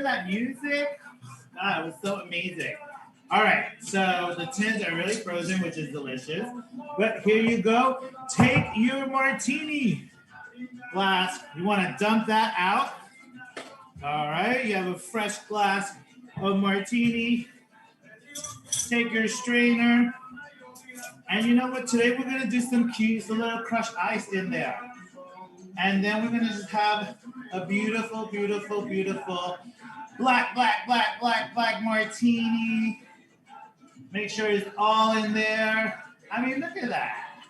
Remember that music? God, it was so amazing. All right, so the tins are really frozen, which is delicious. But here you go. Take your martini glass. You want to dump that out. All right, you have a fresh glass of martini. Take your strainer. And you know what? Today we're going to do some little crushed ice in there. And then we're going to just have a beautiful, beautiful, beautiful black martini. Make sure it's all in there. I mean, look at that.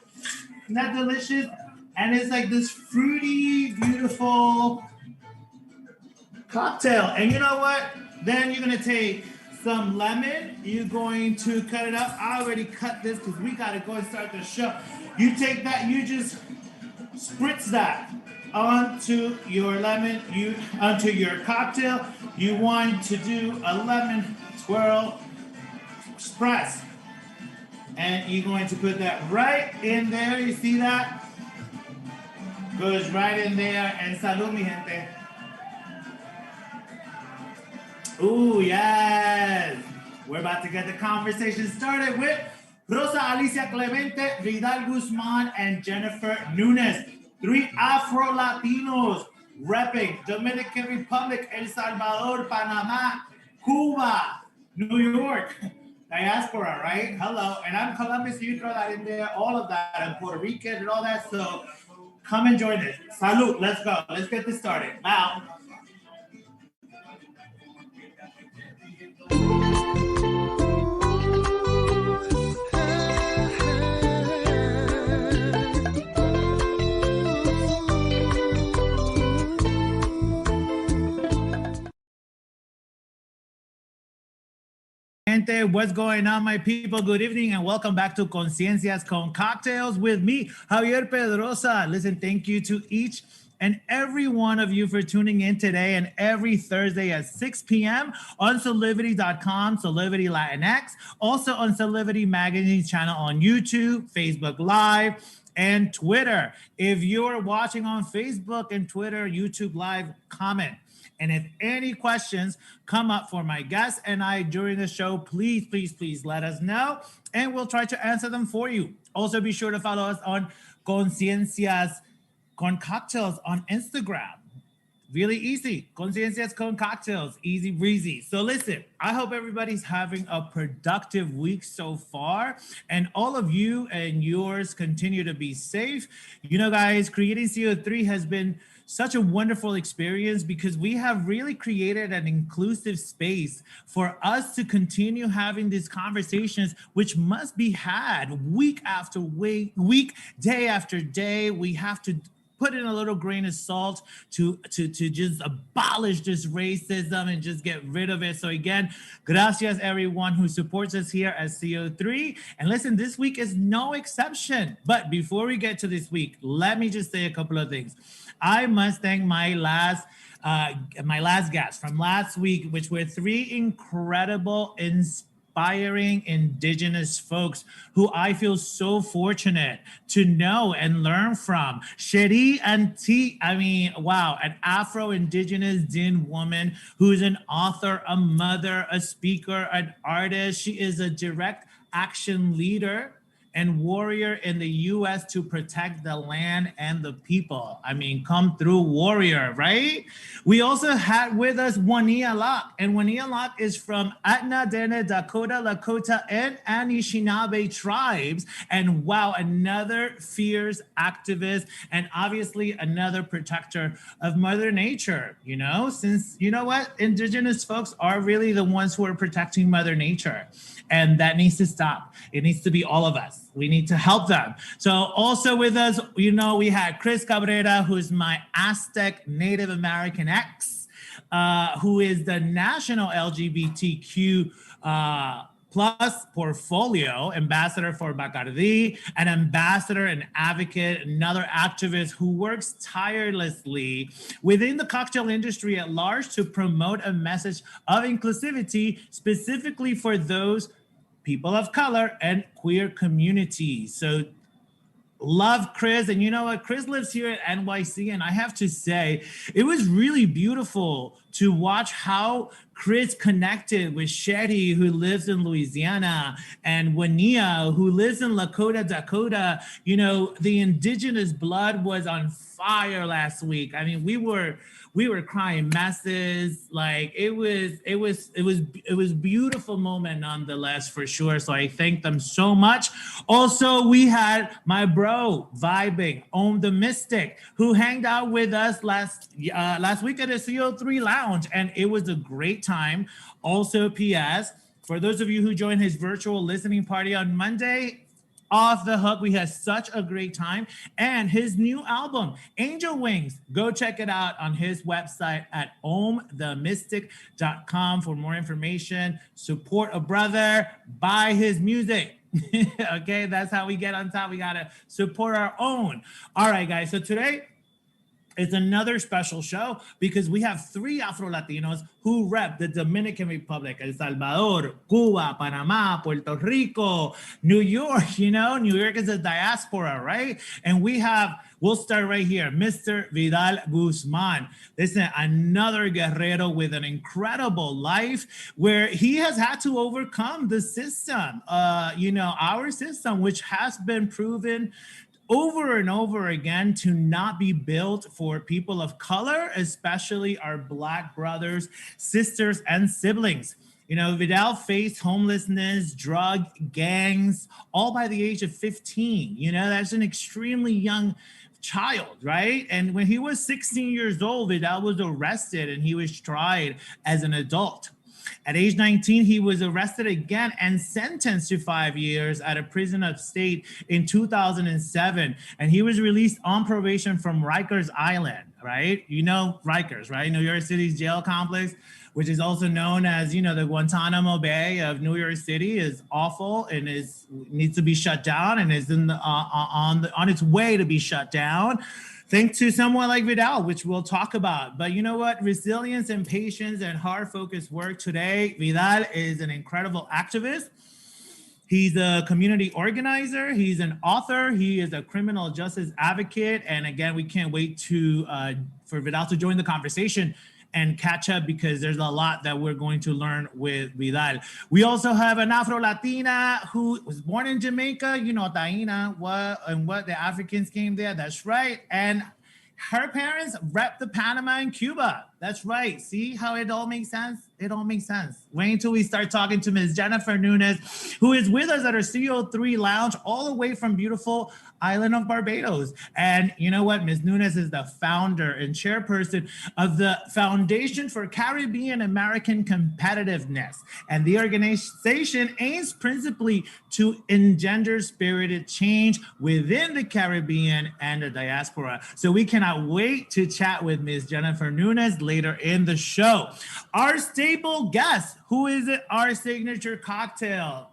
Isn't that delicious? And it's like this fruity, beautiful cocktail. And you know what? Then you're going to take some lemon. You're going to cut it up. I already cut this because we got to go and start the show. You take that, you just spritz that onto your lemon, onto your cocktail. You want to do a lemon swirl spritz. And you're going to put that right in there. You see that? Goes right in there. And salud, mi gente. Ooh, yes. We're about to get the conversation started with Rosa Alicia Clemente, Vidal Guzman, and Jennifer Nunes. 3 Afro-Latinos repping Dominican Republic, El Salvador, Panama, Cuba, New York. Diaspora, right? Hello. And I'm Colombian, so you throw that in there, all of that, and Puerto Rican and all that. So come and join us. Salud. Let's go. Let's get this started. Now. What's going on, my people? Good evening and welcome back to Conciencias Con Cocktails with me, Javier Pedroza. Listen, thank you to each and every one of you for tuning in today and every Thursday at 6 p.m. on Celebrity.com, Celebrity Latinx, also on Celebrity Magazine channel on YouTube, Facebook Live, and Twitter. If you're watching on Facebook and Twitter, YouTube Live, comment. And if any questions come up for my guests and I during the show, please, please, please let us know and we'll try to answer them for you. Also, be sure to follow us on Conciencias Con Cocktails on Instagram. Really easy. Conciencias Con Cocktails, easy breezy. So listen, I hope everybody's having a productive week so far and all of you and yours continue to be safe. You know, guys, creating CO3 has been such a wonderful experience because we have really created an inclusive space for us to continue having these conversations, which must be had week after week, day after day. We have to put in a little grain of salt to just abolish this racism and just get rid of it. So again, gracias everyone who supports us here at CO3. And listen, this week is no exception. But before we get to this week, let me just say a couple of things. I must thank my last guest from last week, which were 3 incredible, inspiring Indigenous folks who I feel so fortunate to know and learn from. Cherie and T, I mean, wow, an Afro-Indigenous Din woman who's an author, a mother, a speaker, an artist. She is a direct action leader and warrior in the U.S. to protect the land and the people. I mean, come through warrior, right? We also had with us Wania Locke, and Wania Locke is from Atna, Dene, Dakota, Lakota, and Anishinaabe tribes. And wow, another fierce activist and obviously another protector of Mother Nature, you know, since, you know what, Indigenous folks are really the ones who are protecting Mother Nature. And that needs to stop. It needs to be all of us. We need to help them. So also with us, you know, we had Chris Cabrera, who's my Aztec Native American ex, who is the national LGBTQ plus portfolio ambassador for Bacardi, an ambassador, an advocate, another activist who works tirelessly within the cocktail industry at large to promote a message of inclusivity specifically for those people of color and queer communities. So Love Chris. And you know what? Chris lives here at NYC. And I have to say, it was really beautiful to watch how Chris connected with Shetty, who lives in Louisiana, and Wania, who lives in Lakota, Dakota. You know, the indigenous blood was on fire last week. I mean, we were crying messes. Like it was beautiful moment nonetheless, for sure. So I thank them so much. Also, we had my bro vibing, the Mystic, who hanged out with us last week at the CO3 Lounge, and it was a great time. Also, P.S. for those of you who joined his virtual listening party on Monday, off the hook. We had such a great time. And his new album, Angel Wings, go check it out on his website at omthemystic.com for more information. Support a brother, buy his music. Okay, that's how we get on top. We gotta support our own. All right, guys, so today it's another special show because we have 3 Afro-Latinos who rep the Dominican Republic, El Salvador, Cuba, Panama, Puerto Rico, New York. You know, New York is a diaspora, right? And we'll start right here, Mr. Vidal Guzman. Listen, another guerrero with an incredible life where he has had to overcome the system, our system, which has been proven over and over again to not be built for people of color, especially our Black brothers, sisters, and siblings. You know, Vidal faced homelessness, drug gangs, all by the age of 15. You know, that's an extremely young child, right? And when he was 16 years old, Vidal was arrested and he was tried as an adult. At age 19, he was arrested again and sentenced to 5 years at a prison upstate in 2007. And he was released on probation from Rikers Island, right? You know Rikers, right? New York City's jail complex, which is also known as, you know, the Guantanamo Bay of New York City, is awful and needs to be shut down and is on its way to be shut down. Thanks to someone like Vidal, which we'll talk about. But you know what? Resilience and patience and hard focused work today. Vidal is an incredible activist. He's a community organizer. He's an author. He is a criminal justice advocate. And again, we can't wait for Vidal to join the conversation and catch up because there's a lot that we're going to learn with Vidal. We also have an Afro-Latina who was born in Jamaica, you know, Taina, what the Africans came there, that's right. And her parents rep the Panama and Cuba. That's right. See how it all makes sense? It all makes sense. Wait until we start talking to Ms. Jennifer Nunes, who is with us at our CO3 Lounge, all the way from beautiful island of Barbados. And you know what? Ms. Nunes is the founder and chairperson of the Foundation for Caribbean American Competitiveness. And the organization aims principally to engender spirited change within the Caribbean and the diaspora. So we cannot wait to chat with Ms. Jennifer Nunes later in the show. Our staple guest, who is it? Our signature cocktail.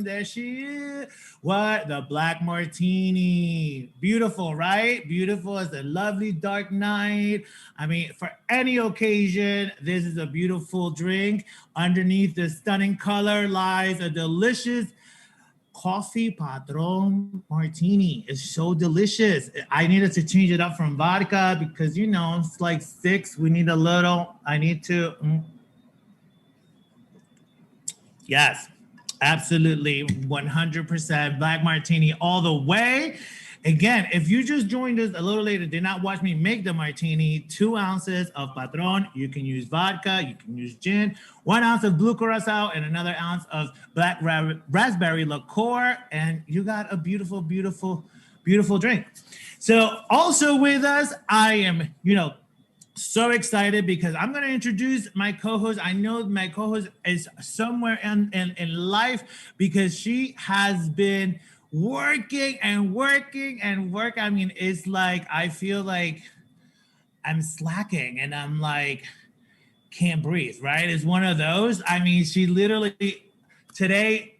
There she is. What? The Black Martini. Beautiful, right? Beautiful as a lovely dark night. I mean, for any occasion, this is a beautiful drink. Underneath the stunning color lies a delicious coffee Padron Martini. It's so delicious. I needed to change it up from vodka because, you know, it's like 6. We need a little. I need to. Yes. Absolutely, 100% Black Martini all the way. Again, if you just joined us a little later, did not watch me make the martini, 2 ounces of Padron. You can use vodka, you can use gin, 1 ounce of blue curacao, and another ounce of black raspberry liqueur, and you got a beautiful, beautiful, beautiful drink. So also with us, I am, so excited because I'm going to introduce my co-host. I know my co-host is somewhere in life because she has been working. I mean, it's like I feel like I'm slacking and I'm like can't breathe, right? It's one of those. I mean, she literally today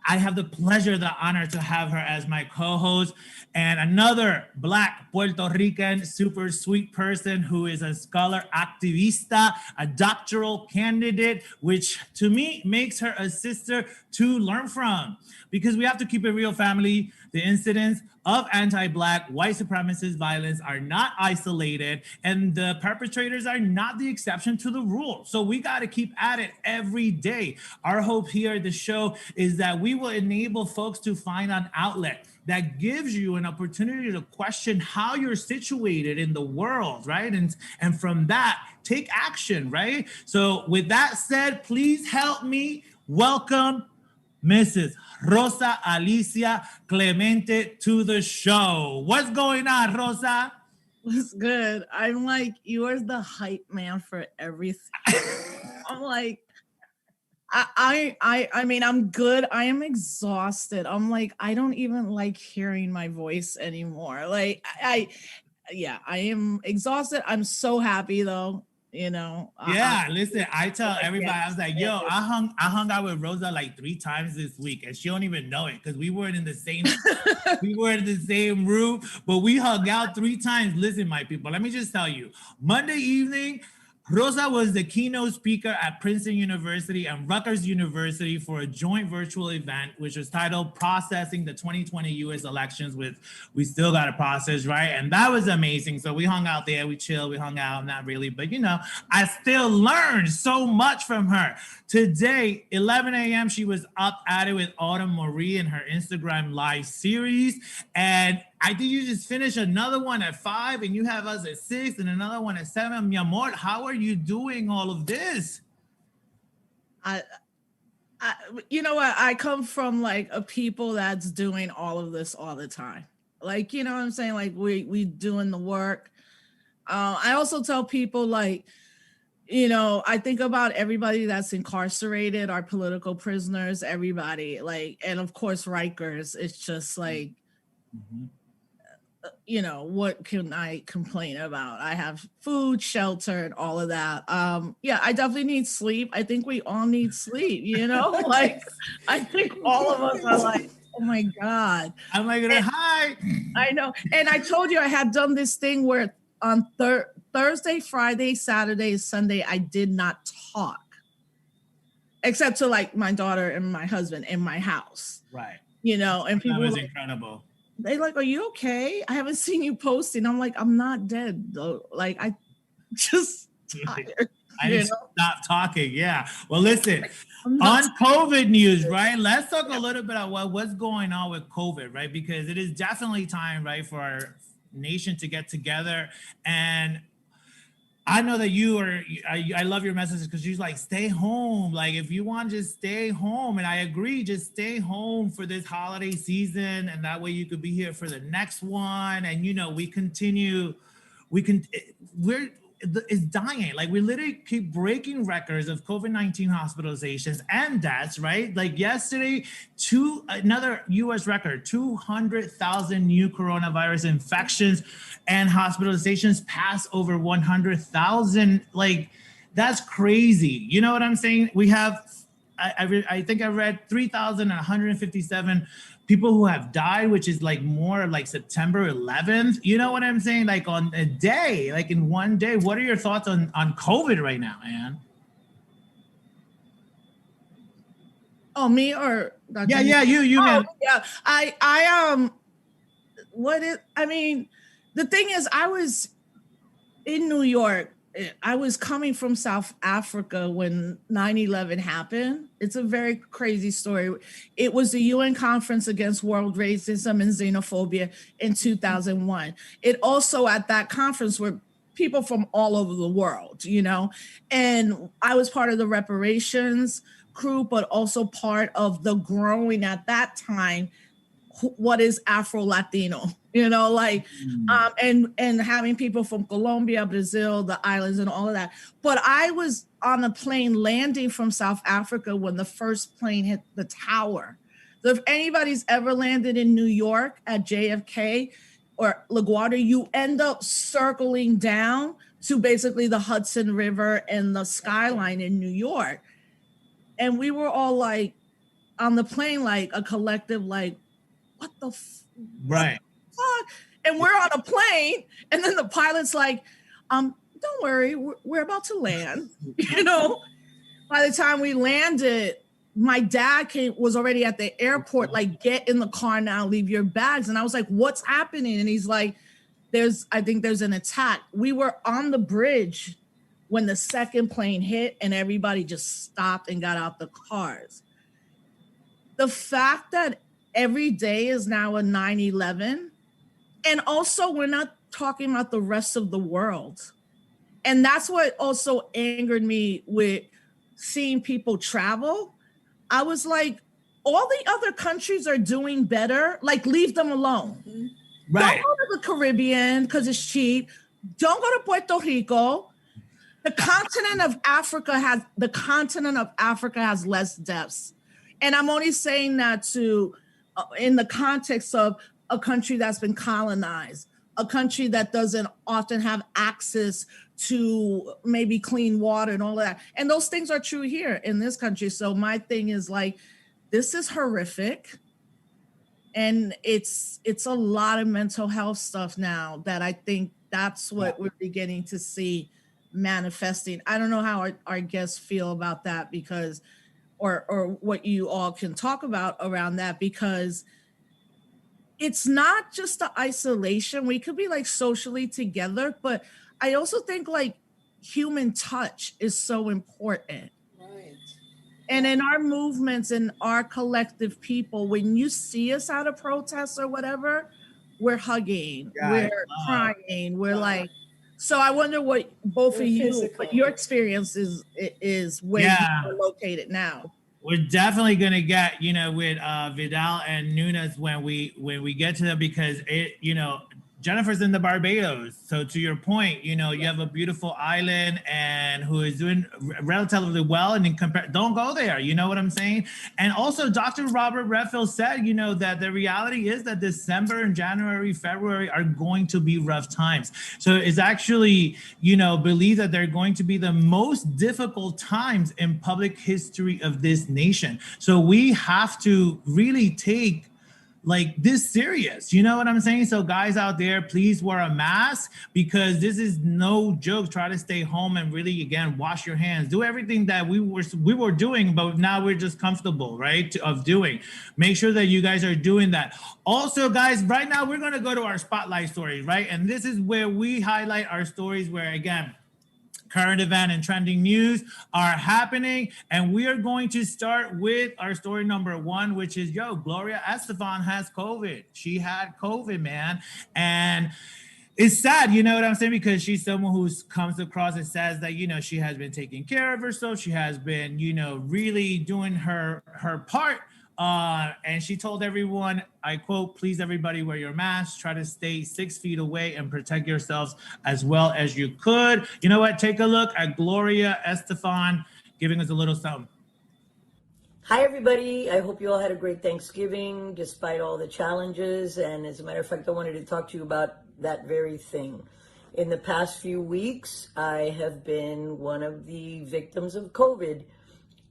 I have the pleasure, the honor to have her as my co-host, and another Black Puerto Rican super sweet person who is a scholar activista, a doctoral candidate, which to me makes her a sister to learn from, because we have to keep it real, family. The incidents of anti-Black white supremacist violence are not isolated, and the perpetrators are not the exception to the rule. So we got to keep at it every day. Our hope here at the show is that we will enable folks to find an outlet that gives you an opportunity to question how you're situated in the world, right? And from that, take action, right? So with that said, please help me welcome Mrs. Rosa Alicia Clemente to the show. What's going on, Rosa? What's good? I'm like, you are the hype man for everything. I'm like, I mean, I'm good. I am exhausted. I'm like, I don't even like hearing my voice anymore. Like, I am exhausted. I'm so happy though. Yeah, listen, I tell everybody, I was like, yo, I hung out with Rosa like 3 times this week, and she don't even know it because we weren't in the same room, but we hung out 3 times. Listen, my people, let me just tell you, Monday evening, Rosa was the keynote speaker at Princeton University and Rutgers University for a joint virtual event, which was titled Processing the 2020 US Elections with We Still Got to Process, right? And that was amazing. So we hung out there, we chilled, we hung out, not really, but I still learned so much from her. Today, 11 a.m., she was up at it with Autumn Marie in her Instagram live series. And I think you just finished another one at 5 and you have us at 6 and another one at 7. Mi amor, how are you doing all of this? You know what? I come from like a people that's doing all of this all the time. Like, you know what I'm saying? Like we doing the work. I also tell people like, I think about everybody that's incarcerated, our political prisoners, everybody, like, and of course, Rikers. It's just like, what can I complain about? I have food, shelter, and all of that. Yeah, I definitely need sleep. I think we all need sleep, like, I think all of us are like, oh my God. I'm like, hi. I know. And I told you I had done this thing where on Thursday, Friday, Saturday, Sunday, I did not talk except to like my daughter and my husband in my house. Right. And people that was incredible. They like, are you okay? I haven't seen you posting. I'm like, I'm not dead though. Like I just tired. I didn't stop talking. Yeah. Well, listen, on COVID news, right? Let's talk a little bit about what's going on with COVID, right? Because it is definitely time, right, for our nation to get together. And I know that I love your messages because you're like, stay home. Like, if you want, just stay home. And I agree, just stay home for this holiday season. And that way you could be here for the next one. And, it's dying. Like, we literally keep breaking records of COVID-19 hospitalizations and deaths, right? Like yesterday, another US record, 200,000 new coronavirus infections and hospitalizations pass over 100,000. Like, that's crazy. You know what I'm saying? We have, I think I read 3,157 people who have died, which is like more like September 11th. You know what I'm saying? Like on a day, like in one day. What are your thoughts on COVID right now, man? Oh, me or Dr. Yeah, you man. Yeah, the thing is, I was in New York. I was coming from South Africa when 9/11 happened. It's a very crazy story. It was the UN Conference Against World Racism and Xenophobia in 2001. It also, at that conference, were people from all over the world, and I was part of the reparations crew, but also part of the growing at that time, what is Afro-Latino, and having people from Colombia, Brazil, the islands, and all of that. But I was on a plane landing from South Africa when the first plane hit the tower. So if anybody's ever landed in New York at JFK or LaGuardia, you end up circling down to basically the Hudson River and the skyline in New York. And we were all like, on the plane, like a collective, like, what the right. fuck? And we're on a plane, and then the pilot's like, don't worry, we're about to land. You know, by the time we landed, my dad was already at the airport, like, get in the car now, leave your bags. And I was like, what's happening? And he's like, I think there's an attack. We were on the bridge when the second plane hit, and everybody just stopped and got out the cars. The fact that every day is now a 9/11, and also we're not talking about the rest of the world. And that's what also angered me with seeing people travel. I was like, all the other countries are doing better. Like, leave them alone. Right. Don't go to the Caribbean because it's cheap. Don't go to Puerto Rico. The continent of Africa has less deaths. And I'm only saying that in the context of a country that's been colonized, a country that doesn't often have access to maybe clean water and all of that. And those things are true here in this country. So my thing is, like, this is horrific. And it's a lot of mental health stuff now that I think that's what we're beginning to see manifesting. I don't know how our guests feel about that, because, or what you all can talk about around that, because it's not just the isolation. We could be like socially together, but I also think like human touch is so important. Right. And in our movements and our collective people, when you see us at a protest or whatever, we're hugging, we're crying, we're like, so I wonder what both of you, what your experience is where you are located now. We're definitely gonna get, with Vidal and Nunes when we get to them, because Jennifer's in the Barbados. So to your point, you have a beautiful island and who is doing relatively well, and don't go there. You know what I'm saying? And also Dr. Robert Redfield said, that the reality is that December and January, February are going to be rough times. So it's actually, believe that they're going to be the most difficult times in public history of this nation. So we have to really take this serious, you know what I'm saying? So guys out there, please wear a mask, because this is no joke. Try to stay home and really, again, wash your hands, do everything that we were doing, but now we're just comfortable, right, of doing. Make sure that you guys are doing that. Also, guys, right now we're going to go to our spotlight stories, right? And this is where we highlight our stories where, again, current event and trending news are happening. And we are going to start with our story number 1, which is, Gloria Estefan has COVID. She had COVID, man. And it's sad, you know what I'm saying? Because she's someone who comes across and says that, she has been taking care of herself. She has been, really doing her part. And she told everyone, I quote, please everybody wear your mask, try to stay 6 feet away and protect yourselves as well as you could. You know what? Take a look at Gloria Estefan giving us a little something. Hi, everybody. I hope you all had a great Thanksgiving despite all the challenges. And as a matter of fact, I wanted to talk to you about that very thing. In the past few weeks, I have been one of the victims of COVID.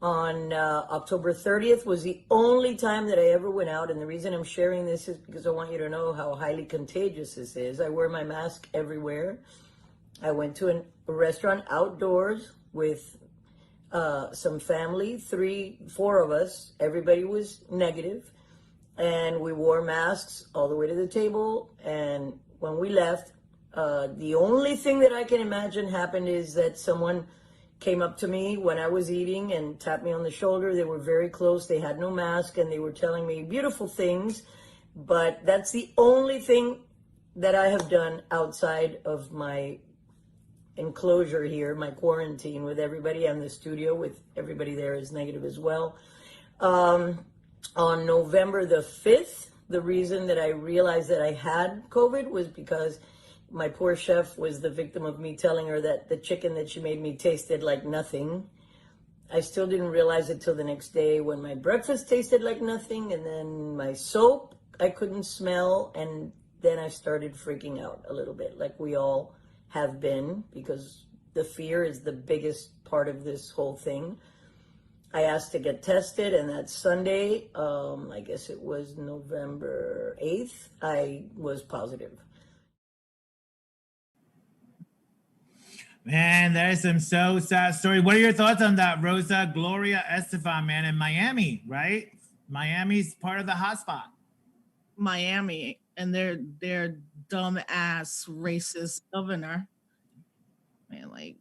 On October 30th was the only time that I ever went out. And the reason I'm sharing this is because I want you to know how highly contagious this is. I wear my mask everywhere. I went to a restaurant outdoors with some family, 4 of us. Everybody was negative. And we wore masks all the way to the table. And when we left, the only thing that I can imagine happened is that someone came up to me when I was eating and tapped me on the shoulder. They were very close. They had no mask and they were telling me beautiful things. But that's the only thing that I have done outside of my enclosure here, my quarantine with everybody. I'm in the studio with everybody there is negative as well. On November the 5th, the reason that I realized that I had COVID was because my poor chef was the victim of me telling her that the chicken that she made me tasted like nothing. I still didn't realize it till the next day when my breakfast tasted like nothing, and then my soap I couldn't smell, and then I started freaking out a little bit, like we all have been, because the fear is the biggest part of this whole thing. I asked to get tested, and that Sunday, I guess it was November 8th, I was positive. Man, there's some so sad stories. What are your thoughts on that, Rosa, Gloria, Estefan, man, in Miami, right? Miami's part of the hotspot. Miami and their dumb ass racist governor. Man, like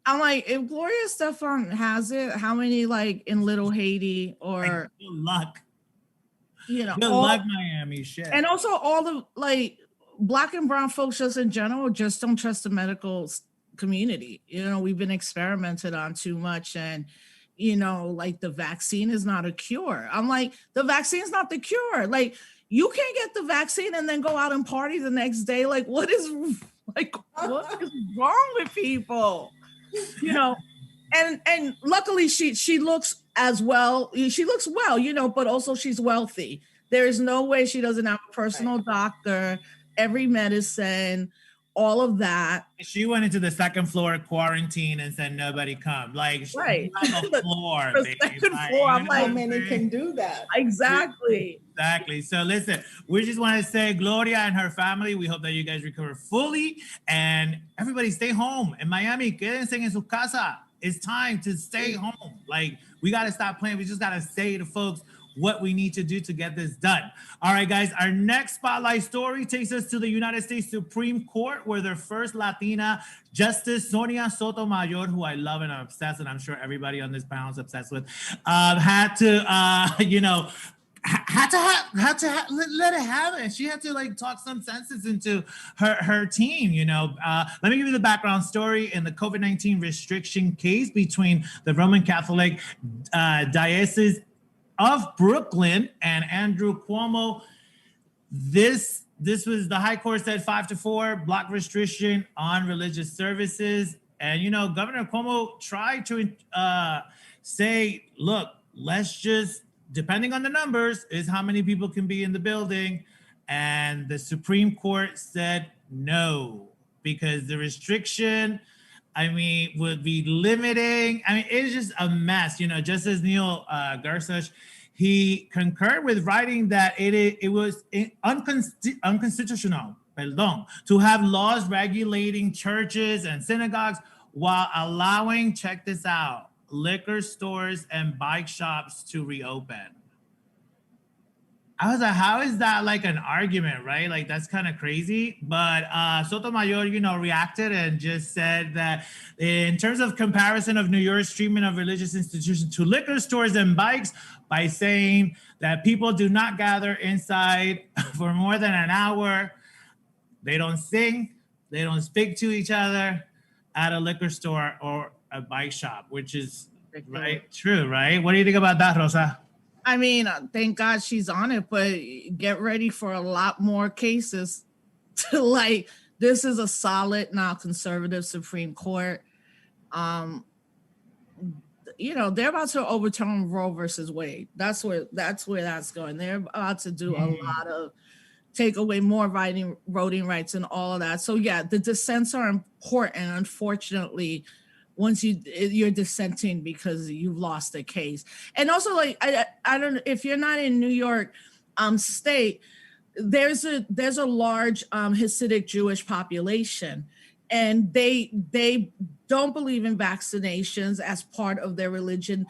I'm like, if Gloria Estefan has it, how many like in Little Haiti or good luck. You know, good luck, Miami. Shit. And also all the like Black and brown folks just in general just don't trust the medical community. You know, we've been experimented on too much, and you know, like the vaccine is not a cure. I'm like, the vaccine's not the cure. Like, you can't get the vaccine and then go out and party the next day. Like, what is wrong with people? You know, and luckily she looks as well. She looks well, you know, but also she's wealthy. There is no way she doesn't have a personal doctor, every medicine, all of that. She went into the second floor quarantine and said nobody come. Like, right on the floor, the second floor. I'm like, how many can do that? Exactly. So listen, we just want to say Gloria and her family, we hope that you guys recover fully, and everybody stay home. In Miami, quédense en su casa. It's time to stay home. Like, we got to stop playing. We just got to say to folks what we need to do to get this done. All right, guys, our next spotlight story takes us to the United States Supreme Court, where their first Latina Justice, Sonia Sotomayor, who I love and I'm obsessed, and I'm sure everybody on this panel is obsessed with, had to, let it happen. She had to like talk some senses into her team, you know. Let me give you the background story in the COVID-19 restriction case between the Roman Catholic Diocese of Brooklyn and Andrew Cuomo. This was, the High Court said 5-4 block restriction on religious services. And, you know, Governor Cuomo tried to say, look, let's just, depending on the numbers, is how many people can be in the building. And the Supreme Court said no, because the restriction, I mean, would be limiting. I mean, it's just a mess. You know, Justice Neil Gorsuch, he concurred with writing that it was unconstitutional, to have laws regulating churches and synagogues while allowing, check this out, liquor stores and bike shops to reopen. I was like, how is that like an argument, right? Like, that's kind of crazy. But Sotomayor, you know, reacted and just said that in terms of comparison of New York's treatment of religious institutions to liquor stores and bikes, by saying that people do not gather inside for more than an hour, they don't sing, they don't speak to each other at a liquor store or a bike shop, which is right, true, right? What do you think about that, Rosa? I mean, thank God she's on it, but get ready for a lot more cases. To like, this is a solid now conservative Supreme Court. You know, they're about to overturn Roe versus Wade. That's where that's going. They're about to do a lot of take away more voting rights and all of that. So yeah, the dissents are important. Unfortunately, once you're dissenting because you've lost the case. And also, like, I don't know if you're not in New York state, there's a large Hasidic Jewish population, and they don't believe in vaccinations as part of their religion.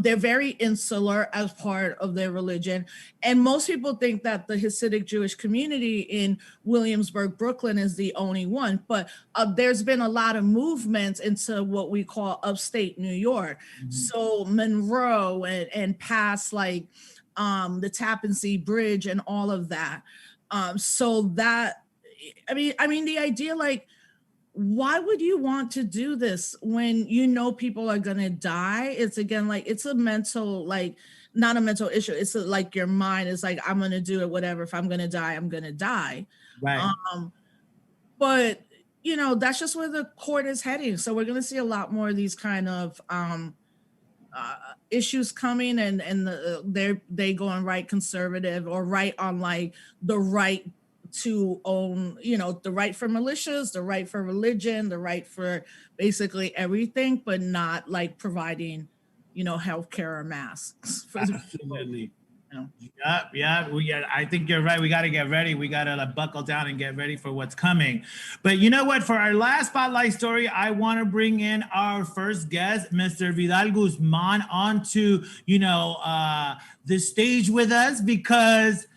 They're very insular as part of their religion. And most people think that the Hasidic Jewish community in Williamsburg, Brooklyn is the only one. But there's been a lot of movements into what we call upstate New York. Mm-hmm. So Monroe and past like the Tappan Zee Bridge and all of that. So that, I mean, the idea, like, why would you want to do this when you know people are going to die? It's again, like, it's a mental, like, not a mental issue. It's like your mind is like, I'm going to do it, whatever. If I'm going to die, I'm going to die. Right. But, you know, that's just where the court is heading. So we're going to see a lot more of these kind of issues coming, and they going right conservative or right on like the right to own, you know, the right for militias, the right for religion, the right for basically everything, but not like providing healthcare or masks. Absolutely. You know. Yeah. I think you're right. We got to get ready. We got to buckle down and get ready for what's coming. But you know what? For our last spotlight story, I want to bring in our first guest, Mr. Vidal Guzman, onto the stage with us, because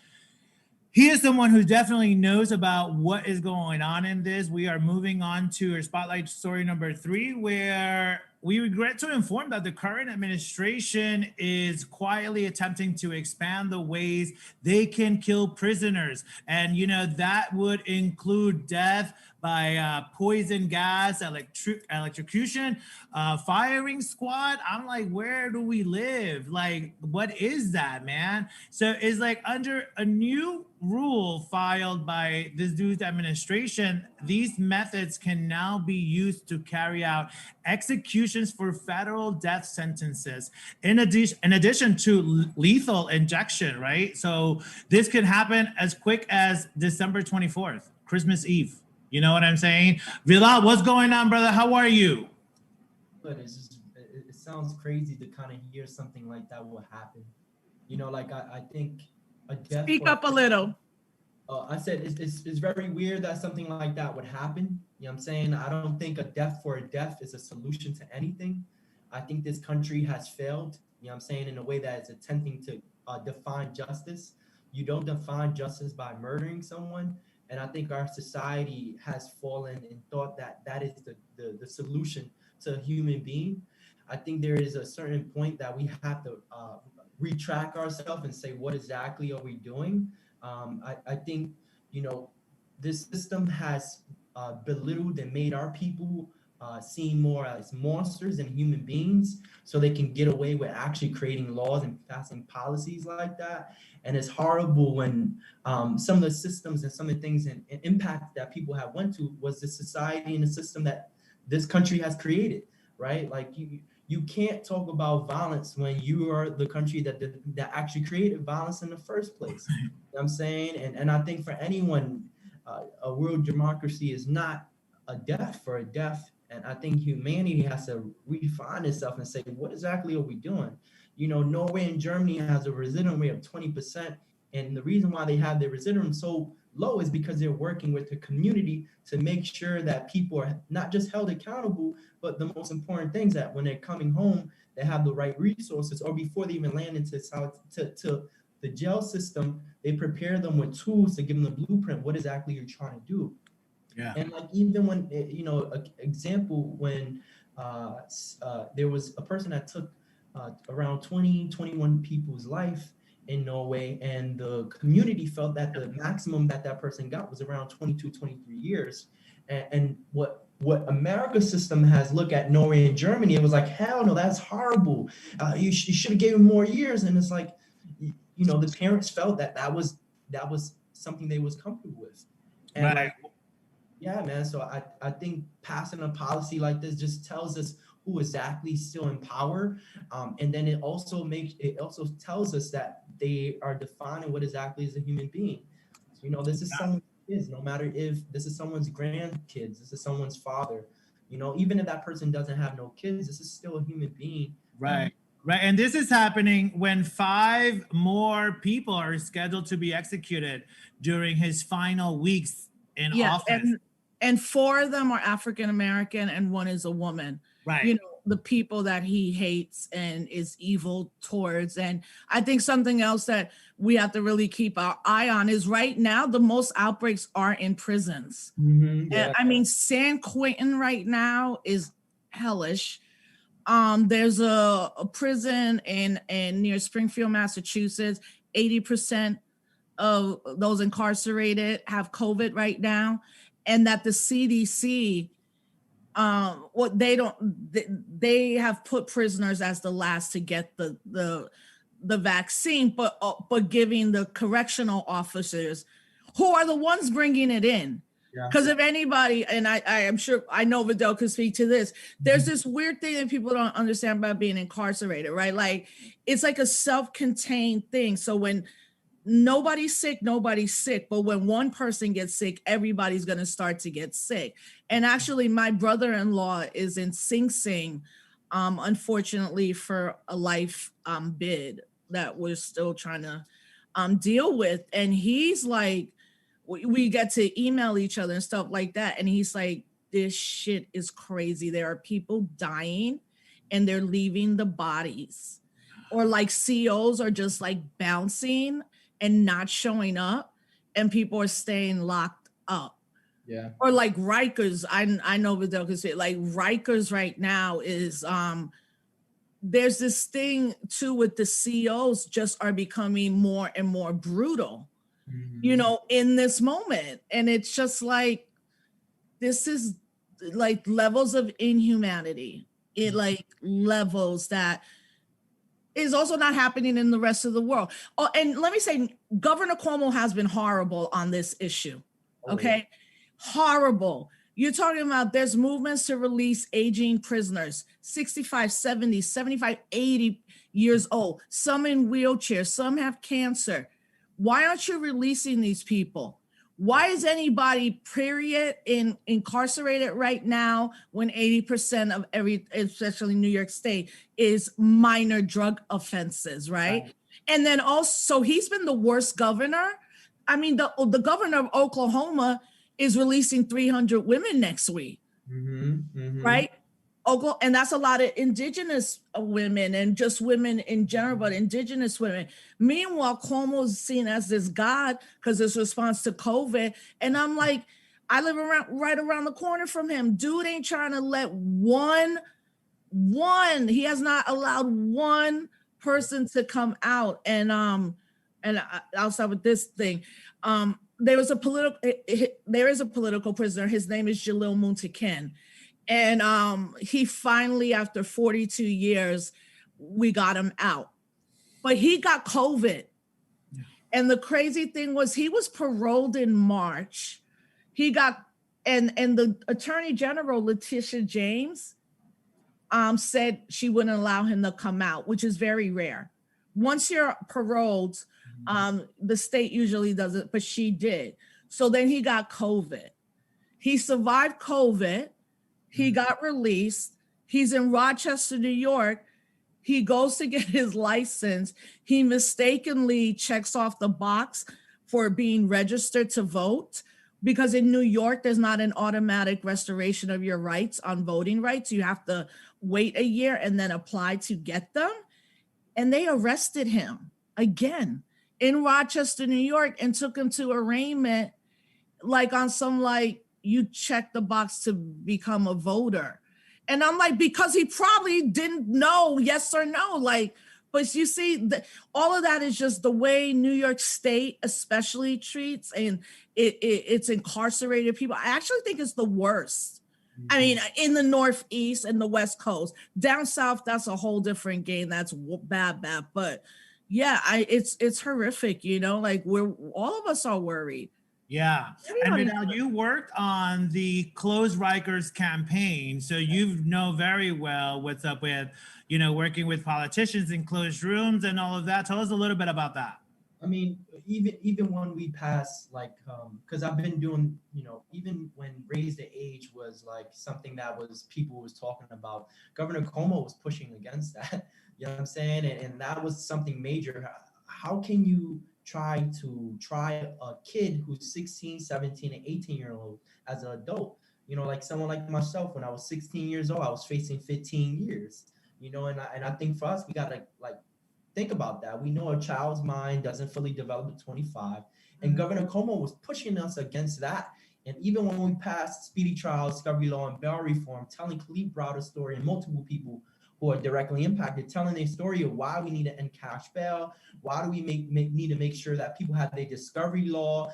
he is someone who definitely knows about what is going on in this. We are moving on to our spotlight story number 3, where we regret to inform that the current administration is quietly attempting to expand the ways they can kill prisoners. And, that would include death by poison gas, electrocution, firing squad. I'm like, where do we live? Like, what is that, man? So it's like under a new rule filed by this dude's administration, these methods can now be used to carry out executions for federal death sentences, in addition to lethal injection, right? So this could happen as quick as December 24th, Christmas Eve. You know what I'm saying? Vidal, what's going on, brother? How are you? But it sounds crazy to kind of hear something like that will happen. I think a death. Speak up a little. I said it's very weird that something like that would happen. You know what I'm saying? I don't think a death for a death is a solution to anything. I think this country has failed, I'm saying, in a way that it's attempting to define justice. You don't define justice by murdering someone. And I think our society has fallen and thought that that is the solution to a human being. I think there is a certain point that we have to retract ourselves and say, what exactly are we doing? I think, this system has belittled and made our people seem more as monsters than human beings, so they can get away with actually creating laws and passing policies like that. And it's horrible when some of the systems and some of the things and impact that people have went to was the society and the system that this country has created, right? Like you can't talk about violence when you are the country that actually created violence in the first place. You know what I'm saying? And I think for anyone, a world democracy is not a death for a death. And I think humanity has to refine itself and say, what exactly are we doing? Norway and Germany has a residuum rate of 20%. And the reason why they have their residuum so low is because they're working with the community to make sure that people are not just held accountable, but the most important things, that when they're coming home, they have the right resources, or before they even land into to the jail system, they prepare them with tools to give them the blueprint. What exactly you're trying to do? Yeah. And like, even when, example, when there was a person that took around 21 people's life in Norway, and the community felt that the maximum that person got was around 22, 23 years. And what America's system has looked at Norway and Germany, it was like, hell no, that's horrible. You should have gave him more years. And it's like, the parents felt that was something they was comfortable with. And right. Like, yeah, man. So I think passing a policy like this just tells us who exactly is still in power. And then it also tells us that they are defining what exactly is a human being. This is someone's kids, no matter if this is someone's grandkids, this is someone's father, even if that person doesn't have no kids, this is still a human being. Right. Right. And this is happening when 5 more people are scheduled to be executed during his final weeks in office. And 4 of them are African-American and 1 is a woman. Right. The people that he hates and is evil towards. And I think something else that we have to really keep our eye on is right now, the most outbreaks are in prisons. Mm-hmm, yeah. And I mean, San Quentin right now is hellish. There's a prison in near Springfield, Massachusetts. 80% of those incarcerated have COVID right now. And that the CDC, they have put prisoners as the last to get the vaccine, but giving the correctional officers, who are the ones bringing it in. Because if anybody, and I am sure, I know Vidal could speak to this, there's this weird thing that people don't understand about being incarcerated, right? Like, it's like a self-contained thing. So when nobody's sick, but when one person gets sick, everybody's going to start to get sick. And actually, my brother-in-law is in Sing Sing unfortunately for a life bid that we're still trying to deal with. And he's like, we get to email each other and stuff like that. And he's like, this shit is crazy. There are people dying and they're leaving the bodies, or like COs are just like bouncing and not showing up, and people are staying locked up. Yeah. Or like Rikers, I know Vidal can say, like Rikers right now is there's this thing too with the COs just are becoming more and more brutal, you know, in this moment. And it's just like, this is like levels of inhumanity. It like levels that is also not happening in the rest of the world. Oh, and let me say, Governor Cuomo has been horrible on this issue. Okay. Horrible. You're talking about there's movements to release aging prisoners, 65, 70, 75, 80 years old, some in wheelchairs, some have cancer. Why aren't you releasing these people? Why is anybody, period, incarcerated right now when 80% of every, especially New York State, is minor drug offenses, right? And then also, he's been the worst governor. I mean, the governor of Oklahoma is releasing 300 women next week, right? And that's a lot of indigenous women and just women in general, but indigenous women. Meanwhile, Cuomo's seen as this god because his response to COVID. And I'm like, I live right around the corner from him. Dude ain't trying to let he has not allowed one person to come out. And I'll start with this thing. There is a political prisoner. His name is Jalil Muntekin. And he finally, after 42 years, we got him out. But he got COVID. Yeah. And the crazy thing was he was paroled in March. He got, and the Attorney General, Letitia James, said she wouldn't allow him to come out, which is very rare. Once you're paroled, the state usually doesn't, but she did. So then he got COVID. He survived COVID. He got released. He's in Rochester, New York. He goes to get his license. He mistakenly checks off the box for being registered to vote, because in New York, there's not an automatic restoration of your rights on voting rights. You have to wait a year and then apply to get them. And they arrested him again in Rochester, New York, and took him to arraignment, like on some, like, you check the box to become a voter. And I'm like, because he probably didn't know yes or no. Like, but you see, all of that is just the way New York State especially treats, and it's incarcerated people. I actually think it's the worst. I mean, in the Northeast and the West Coast. Down South, that's a whole different game. That's bad. But yeah, it's horrific, you know, like all of us are worried. Yeah. And Vidal, you worked on the Close Rikers campaign, so you know very well what's up with, you know, working with politicians in closed rooms and all of that. Tell us a little bit about that. I mean, even when we pass, like, because I've been doing, you know, even when Raise the Age was like something that was people was talking about, Governor Cuomo was pushing against that. You know what I'm saying? And that was something major. How can you try a kid who's 16, 17, and 18-year-old as an adult? You know, like someone like myself, when I was 16 years old, I was facing 15 years, you know, and I think for us, we got to like think about that. We know a child's mind doesn't fully develop at 25, and Governor Cuomo was pushing us against that. And even when we passed speedy trial, discovery law, and bail reform, telling Khalid Browder's story and multiple people who are directly impacted, telling their story of why we need to end cash bail, why do we need to make sure that people have their discovery law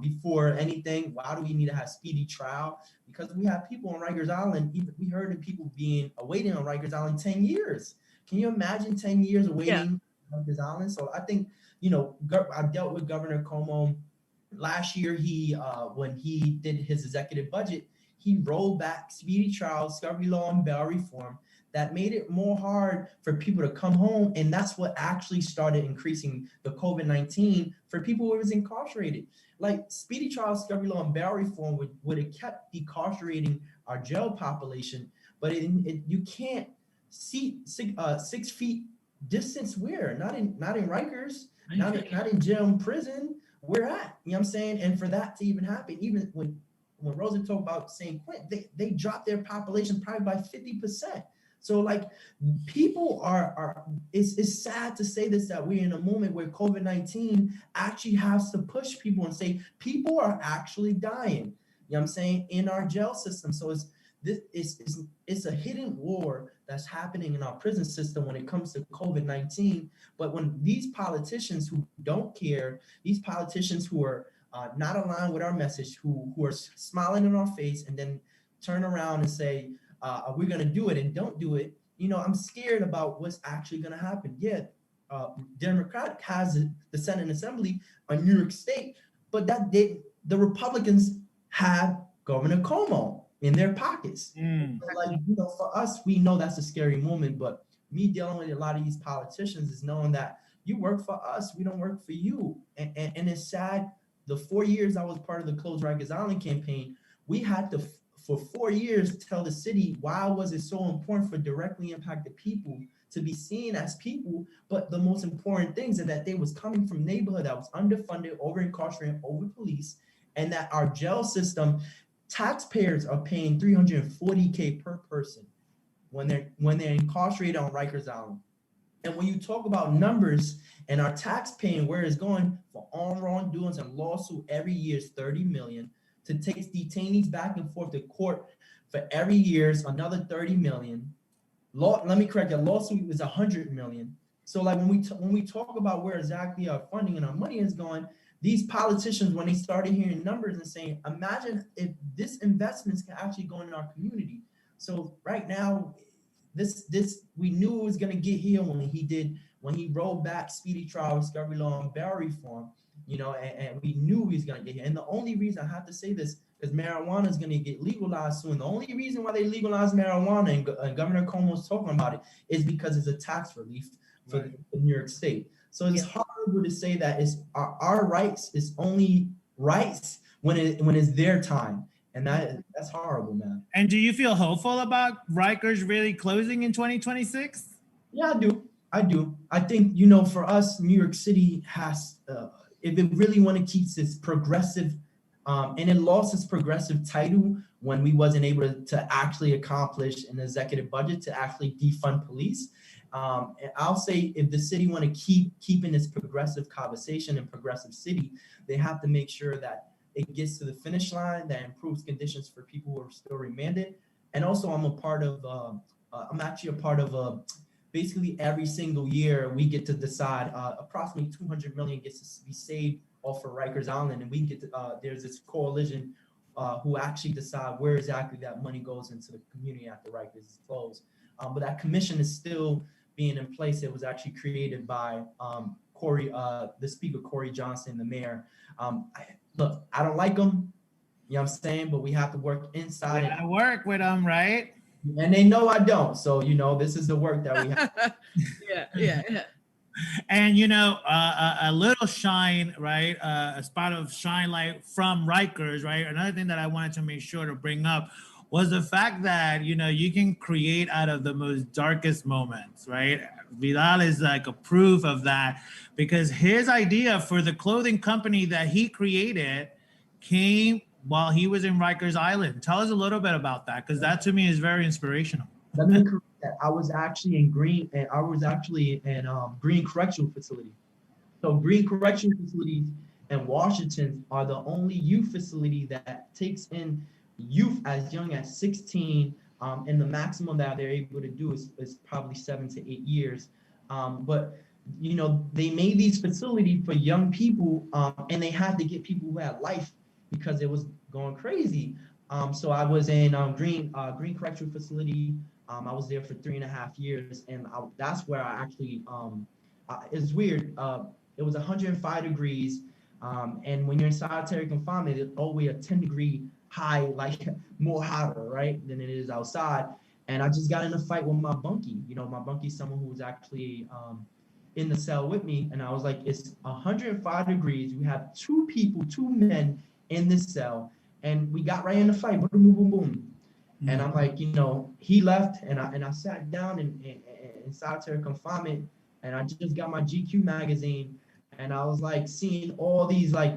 before anything, why do we need to have speedy trial? Because we have people on Rikers Island, we heard of people awaiting on Rikers Island 10 years. Can you imagine 10 years awaiting on Rikers Island? So I think, you know, I dealt with Governor Cuomo last year. When he did his executive budget, he rolled back speedy trial, discovery law, and bail reform that made it more hard for people to come home. And that's what actually started increasing the COVID-19 for people who was incarcerated. Like speedy trial, discovery law, and bail reform would have kept decarcerating our jail population, but you can't 6 feet distance where? Not in Rikers, not in jail and prison. Where at? You know what I'm saying? And for that to even happen, even when Rosa talked about St. Quentin, they dropped their population probably by 50%. So like people are it's sad to say this, that we're in a moment where COVID-19 actually has to push people and say people are actually dying. You know what I'm saying? In our jail system. So it's a hidden war that's happening in our prison system when it comes to COVID-19. But when these politicians who don't care, these politicians who are not aligned with our message, who are smiling in our face and then turn around and say, we're going to do it and don't do it. You know, I'm scared about what's actually going to happen. Yeah, Democratic has the Senate and Assembly on New York State, but the Republicans have Governor Cuomo in their pockets. So like, you know, for us, we know that's a scary moment, but me dealing with a lot of these politicians is knowing that you work for us, we don't work for you. And it's sad. The 4 years I was part of the Close Rikers Island campaign, we had to, for 4 years, tell the city why was it so important for directly impacted people to be seen as people. But the most important things are that they was coming from neighborhood that was underfunded, over incarcerated, over police, and that our jail system, taxpayers are paying $340K per person when they're incarcerated on Rikers Island. And when you talk about numbers and our tax paying, where it's going for armed wrongdoings and lawsuit every year is $30 million. To take detainees back and forth to court for every year is another $30 million. Let me correct that, lawsuit is $100 million. So like when we talk about where exactly our funding and our money is going, these politicians, when they started hearing numbers and saying, imagine if this investments can actually go in our community. So right now, this we knew it was gonna get here when he rolled back speedy trial, discovery law, and bail reform, you know, and we knew he was gonna get here. And the only reason, I have to say this, is marijuana is gonna get legalized soon. The only reason why they legalized marijuana and Governor Cuomo's talking about it is because it's a tax relief for New York State. So it's horrible to say that it's our rights is only rights when it's their time. And that's horrible, man. And do you feel hopeful about Rikers really closing in 2026? Yeah, I do. I think, you know, for us, New York City has, if it really want to keep this progressive, and it lost its progressive title when we wasn't able to actually accomplish an executive budget to actually defund police. And I'll say if the city want to keeping this progressive conversation and progressive city, they have to make sure that it gets to the finish line, that improves conditions for people who are still remanded. And also I'm actually a part of basically every single year we get to decide approximately 200 million gets to be saved off of Rikers Island. And we get to, there's this coalition who actually decide where exactly that money goes into the community after Rikers is closed. But that commission is still being in place. It was actually created by the Speaker, Corey Johnson, the mayor. Look, I don't like them, you know what I'm saying, but we have to work inside. I work with them, right? And they know I don't. So, you know, this is the work that we have. Yeah. And, you know, a little shine, right? A spot of shine light from Rikers, right? Another thing that I wanted to make sure to bring up was the fact that, you know, you can create out of the most darkest moments, right? Vidal is like a proof of that, because his idea for the clothing company that he created came while he was in Rikers Island. Tell us a little bit about that, because that to me is very inspirational. Let me correct that. I was actually in Green Correctional Facility. So Green Correctional Facilities in Washington are the only youth facility that takes in youth as young as 16, and the maximum that they're able to do is probably 7 to 8 years. But you know, they made these facilities for young people, and they had to get people who had life because it was going crazy. So I was in Green Correctional Facility. I was there for 3.5 years, and that's where I actually, it's weird. It was 105 degrees, and when you're in solitary confinement, it's always a 10-degree high, like more hotter, right, than it is outside. And I just got in a fight with my bunkie. You know, my bunkie's someone who was actually in the cell with me, and I was like, it's 105 degrees. We have two men in this cell, and we got right in the fight. Boom, boom, boom, boom. And I'm like, he left, and I sat down in solitary confinement, and I just got my GQ magazine, and I was like seeing all these like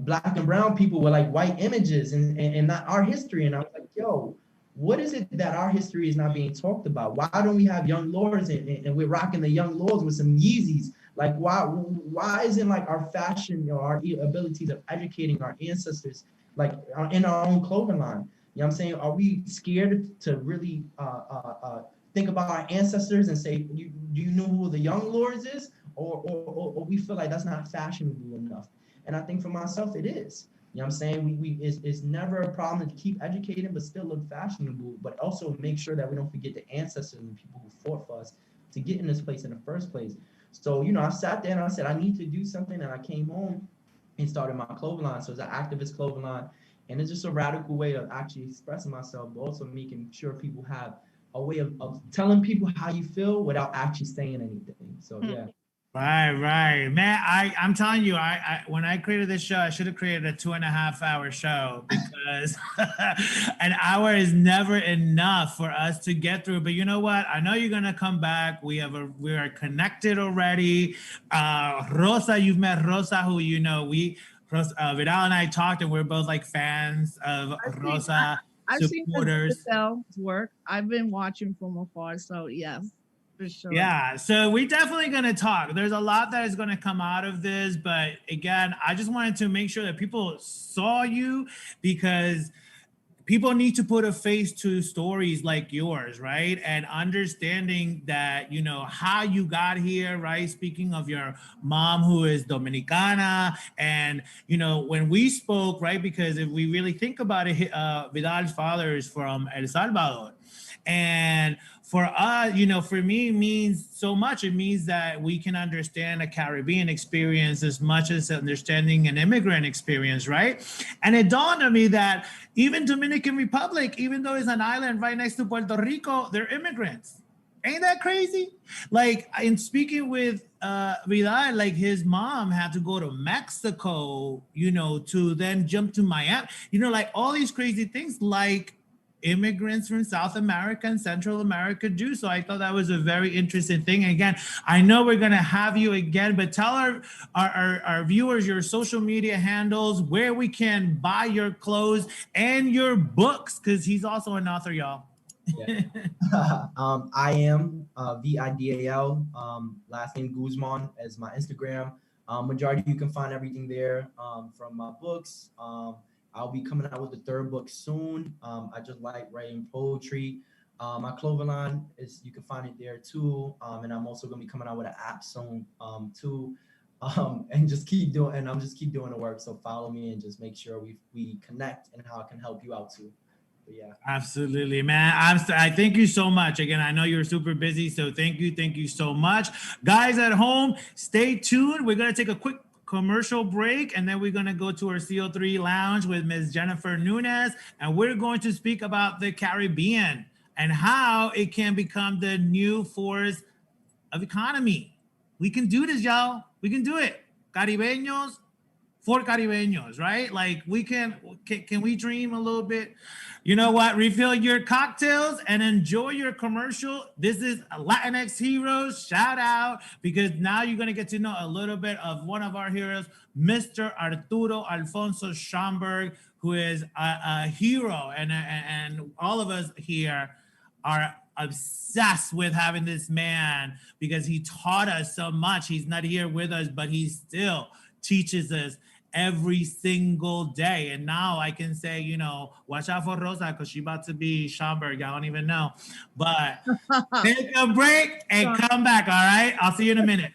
black and brown people with like white images and not our history. And I was like, yo, what is it that our history is not being talked about? Why don't we have young lords and we're rocking the young lords with some Yeezys? Like, why isn't like our fashion or our abilities of educating our ancestors like in our own clothing line? You know what I'm saying? Are we scared to really think about our ancestors and say, do you know who the young lords is? Or we feel like that's not fashionable enough. And I think for myself, it is. You know what I'm saying? It's never a problem to keep educating, but still look fashionable, but also make sure that we don't forget the ancestors and people who fought for us to get in this place in the first place. So, I sat there and I said, I need to do something. And I came home and started my clothing line. So it's an activist clothing line. And it's just a radical way of actually expressing myself, but also making sure people have a way of telling people how you feel without actually saying anything. So, yeah. Right, man. I'm telling you, I when I created this show, I should have created a 2.5-hour show because an hour is never enough for us to get through. But you know what? I know you're gonna come back. We are connected already. Rosa, you've met Rosa, who Vidal and I talked, and we're both like fans of Rosa. I've supporters. seen Vidal's work. I've been watching from afar, so yes. Sure. Yeah, so we're definitely going to talk. There's a lot that is going to come out of this, but again, I just wanted to make sure that people saw you because people need to put a face to stories like yours, right? And understanding that, how you got here, right? Speaking of your mom who is Dominicana, and, when we spoke, right? Because if we really think about it, Vidal's father is from El Salvador. And for us, for me, it means so much. It means that we can understand a Caribbean experience as much as understanding an immigrant experience, right? And it dawned on me that even Dominican Republic, even though it's an island right next to Puerto Rico, they're immigrants. Ain't that crazy? Like, in speaking with Vidal, like his mom had to go to Mexico, to then jump to Miami, like all these crazy things, like immigrants from South America and Central America do. So I thought that was a very interesting thing. And again, I know we're going to have you again, but tell our viewers your social media handles, where we can buy your clothes and your books, because he's also an author, y'all. Yeah. I am Vidal, last name Guzman as my Instagram. Majority, you can find everything there from my books. I'll be coming out with the 3rd book soon. I just like writing poetry. My clothing line you can find it there too. And I'm also gonna be coming out with an app soon too. And just keep doing the work. So follow me and just make sure we connect and how I can help you out too. But yeah. Absolutely, man. I thank you so much. Again, I know you're super busy, so thank you so much. Guys at home, stay tuned. We're gonna take a quick commercial break, and then we're going to go to our CO3 lounge with Ms. Jennifer Nunes, and we're going to speak about the Caribbean and how it can become the new force of economy. We can do this, y'all. We can do it. Caribeños for Caribeños, right? Like can we dream a little bit? You know what? Refill your cocktails and enjoy your commercial. This is Latinx Heroes. Shout out, because now you're going to get to know a little bit of one of our heroes, Mr. Arturo Alfonso Schomburg, who is a hero. And all of us here are obsessed with having this man because he taught us so much. He's not here with us, but he still teaches us every single day. And now I can say, watch out for Rosa because she's about to be Schomburg. I don't even know. But take a break and come back, all right? I'll see you in a minute.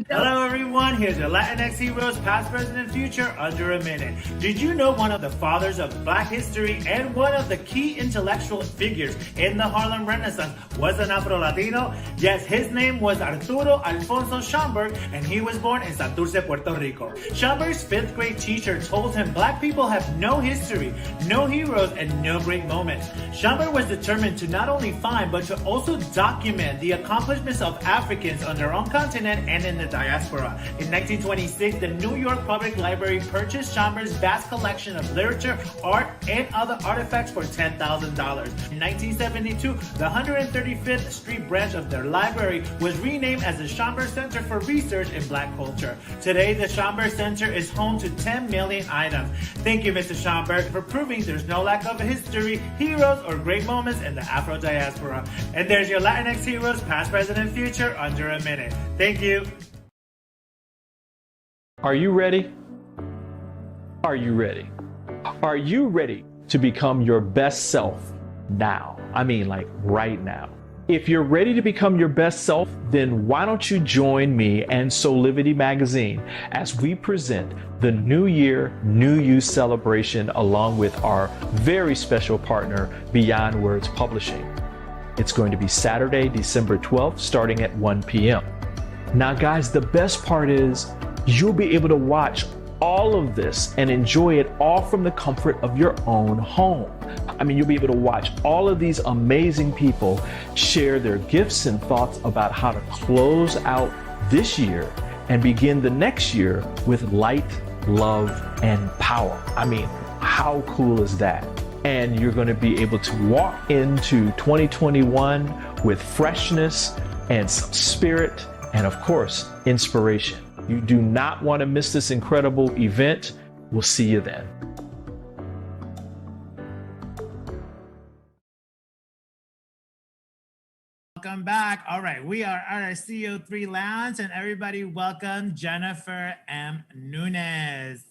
Hello, everyone. Here's your Latinx Heroes, past, present, and future, under a minute. Did you know one of the fathers of Black history and one of the key intellectual figures in the Harlem Renaissance was an Afro-Latino? Yes, his name was Arturo Alfonso Schomburg, and he was born in Santurce, Puerto Rico. Schomburg's 5th grade teacher told him Black people have no history, no heroes, and no great moments. Schomburg was determined to not only find, but to also document the accomplishments of Africans on their own continent and in the diaspora. In 1926, the New York Public Library purchased Chamber's vast collection of literature, art, and other artifacts for $10,000. In 1972, the 135th Street branch of their library was renamed as the Chamber Center for Research in Black Culture. Today, the Chamber Center is home to 10 million items. Thank you, Mr. Chamber, for proving there's no lack of history, heroes, or great moments in the Afro diaspora. And there's your Latinx heroes, past, present, and future, under a minute. Thank you. Are you ready? Are you ready? Are you ready to become your best self now? I mean, like right now. If you're ready to become your best self, then why don't you join me and Solivity Magazine as we present the New Year, New You celebration along with our very special partner, Beyond Words Publishing. It's going to be Saturday, December 12th, starting at 1 p.m. Now, guys, the best part is you'll be able to watch all of this and enjoy it all from the comfort of your own home. I mean, you'll be able to watch all of these amazing people share their gifts and thoughts about how to close out this year and begin the next year with light, love, and power. I mean, how cool is that? And you're going to be able to walk into 2021 with freshness and some spirit and, of course, inspiration. You do not want to miss this incredible event. We'll see you then. Welcome back. All right, we are at our CO3 lounge, and everybody welcome Jennifer M. Nunes.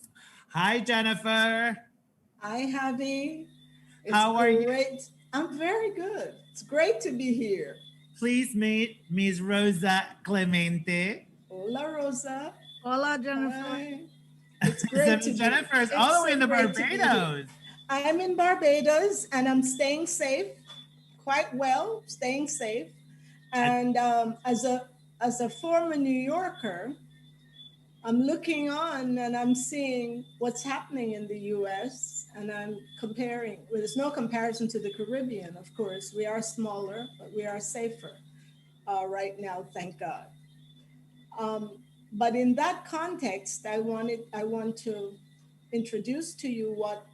Hi, Jennifer. Hi, Javi. How are you? Great. I'm very good. It's great to be here. Please meet Ms. Rosa Clemente. Hola, Rosa. Hola, Jennifer. Hi. It's great to be Jennifer is all the way in the Barbados. I'm in Barbados and I'm staying safe, quite well, staying safe. And as a former New Yorker, I'm looking on and I'm seeing what's happening in the US and I'm comparing. Well, there's no comparison to the Caribbean, of course. We are smaller, but we are safer right now, thank God. But in that context, I want to introduce to you what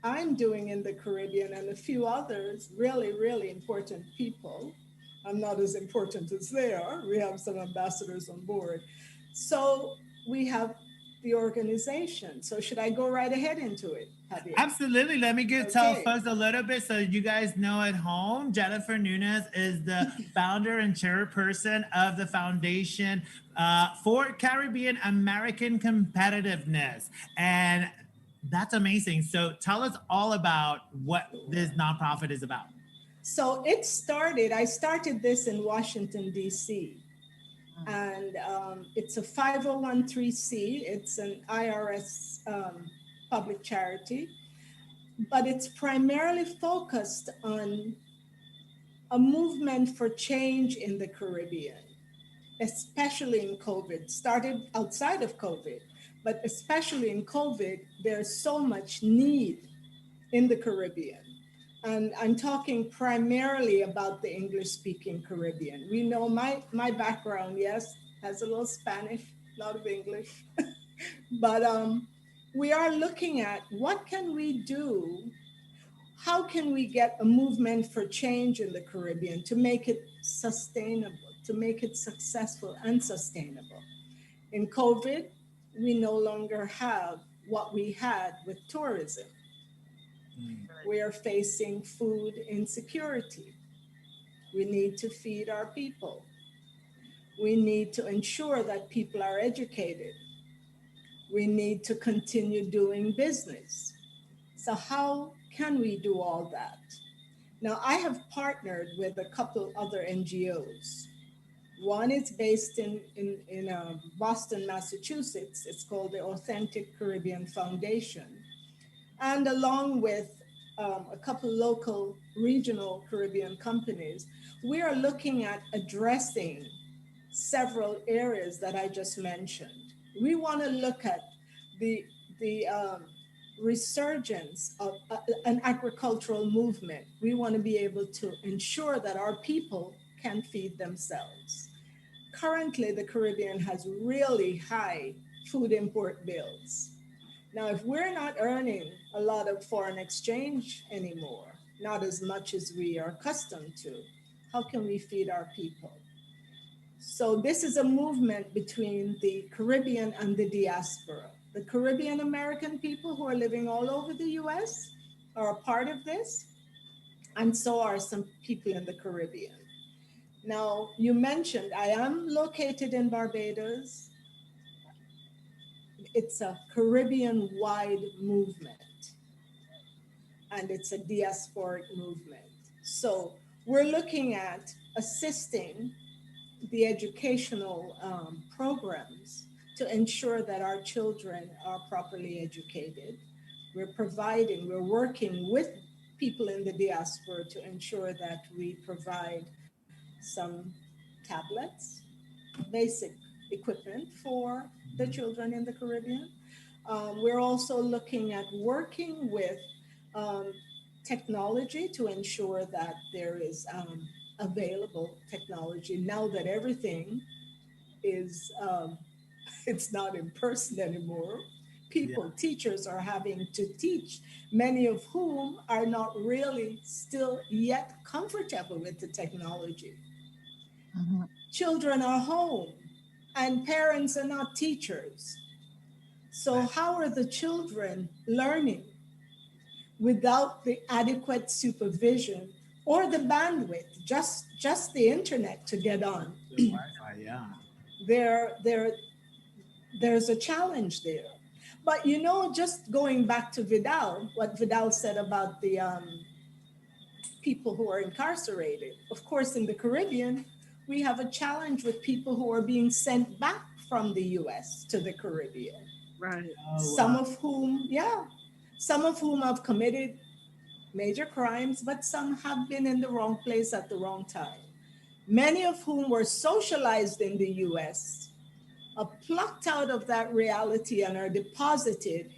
I'm doing in the Caribbean and a few others, really, really important people. I'm not as important as they are. We have some ambassadors on board. So we have the organization. So should I go right ahead into it, Javier? Absolutely. Let me tell folks a little bit so you guys know at home. Jennifer Nunes is the founder and chairperson of the Foundation for Caribbean American Competitiveness. And that's amazing. So tell us all about what this nonprofit is about. So I started this in Washington, D.C. And it's a 501(c)(3). It's an IRS public charity, but it's primarily focused on a movement for change in the Caribbean, especially in COVID. Started outside of COVID, but especially in COVID, there's so much need in the Caribbean. And I'm talking primarily about the English-speaking Caribbean. We know my background, yes, has a little Spanish, a lot of English. But we are looking at what can we do? How can we get a movement for change in the Caribbean to make it sustainable, to make it successful and sustainable? In COVID, we no longer have what we had with tourism. We are facing food insecurity. We need to feed our people. We need to ensure that people are educated. We need to continue doing business. So how can we do all that? Now, I have partnered with a couple other NGOs. One is based in Boston, Massachusetts. It's called the Authentic Caribbean Foundation. And along with a couple local regional Caribbean companies, we are looking at addressing several areas that I just mentioned. We want to look at the resurgence of an agricultural movement. We want to be able to ensure that our people can feed themselves. currently the Caribbean has really high food import bills. Now, if we're not earning a lot of foreign exchange anymore, not as much as we are accustomed to, how can we feed our people? So this is a movement between the Caribbean and the diaspora. The Caribbean American people who are living all over the US are a part of this, and so are some people in the Caribbean. Now, you mentioned I am located in Barbados. It's a Caribbean-wide movement, and it's a diasporic movement. So we're looking at assisting the educational programs to ensure that our children are properly educated. We're working with people in the diaspora to ensure that we provide some tablets, basic equipment for the children in the Caribbean. We're also looking at working with technology to ensure that there is available technology now that everything is, it's not in person anymore. Teachers are having to teach, many of whom are not really still yet comfortable with the technology. Mm-hmm. Children are home and parents are not teachers. So how are the children learning without the adequate supervision or the bandwidth, just the internet to get on? The Wi-Fi, yeah. There's a challenge there. But you know, just going back to Vidal, what Vidal said about the people who are incarcerated. Of course, in the Caribbean, we have a challenge with people who are being sent back from the US to the Caribbean. Right. Some of whom have committed major crimes, but some have been in the wrong place at the wrong time. Many of whom were socialized in the US, are plucked out of that reality and are deposited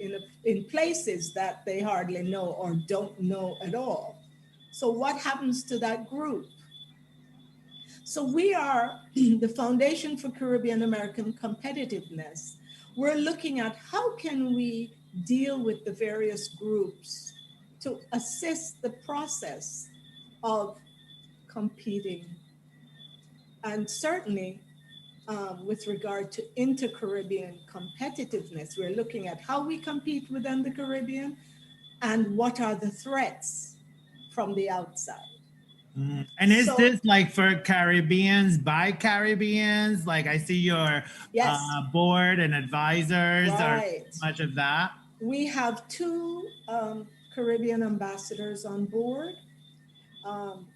in places that they hardly know or don't know at all. So what happens to that group? So we are the Foundation for Caribbean American Competitiveness. We're looking at how can we deal with the various groups to assist the process of competing. And certainly with regard to inter-Caribbean competitiveness, we're looking at how we compete within the Caribbean and what are the threats from the outside. And is this like for Caribbeans by Caribbeans? Like I see your board and advisors are much of that. We have 2 Caribbean ambassadors on board.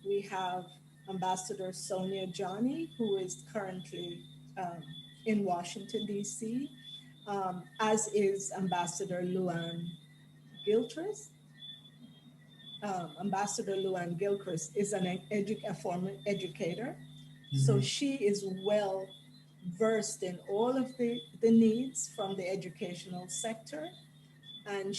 We have Ambassador Sonia Johnny, who is currently in Washington, D.C., as is Ambassador Luann Gilchrist. Ambassador Luann Gilchrist is a former educator. Mm-hmm. So she is well versed in all of the needs from the educational sector. And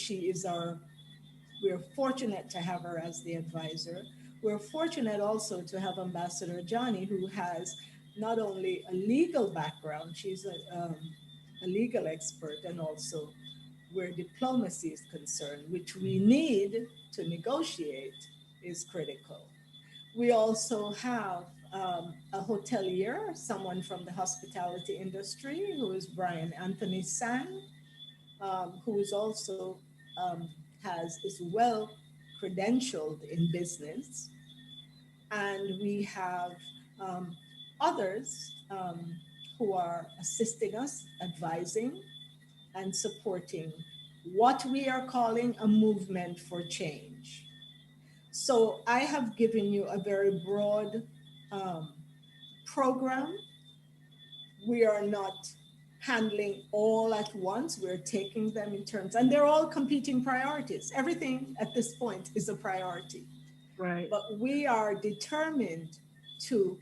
we're fortunate to have her as the advisor. We're fortunate also to have Ambassador Johnny, who has not only a legal background, she's a legal expert, and also where diplomacy is concerned, which we need to negotiate, is critical. We also have a hotelier, someone from the hospitality industry, who is Brian Anthony Sang, who is also is well credentialed in business. And we have others who are assisting us, advising and supporting what we are calling a movement for change. So I have given you a very broad program. We are not handling all at once. We're taking them in terms, and they're all competing priorities. Everything at this point is a priority. Right. But we are determined to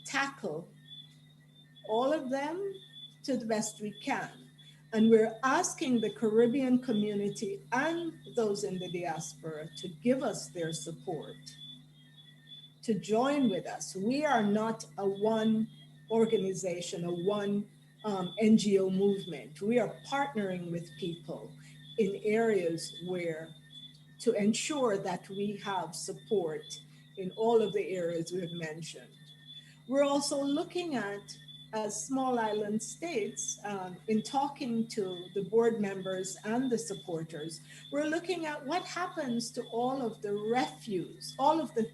tackle all of them to the best we can. And we're asking the Caribbean community and those in the diaspora to give us their support, to join with us. We are not a one organization or one NGO movement. We are partnering with people in areas where to ensure that we have support in all of the areas we've mentioned. We're also looking at, as small island states, in talking to the board members and the supporters, we're looking at what happens to all of the refuse, all of the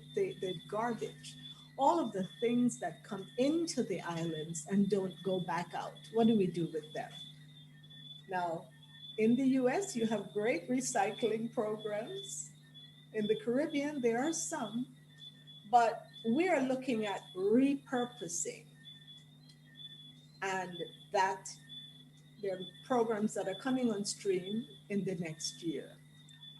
garbage, all of the things that come into the islands and don't go back out. What do we do with them? Now, in the US, you have great recycling programs. In the Caribbean, there are some, but we are looking at repurposing, and that there are programs that are coming on stream in the next year.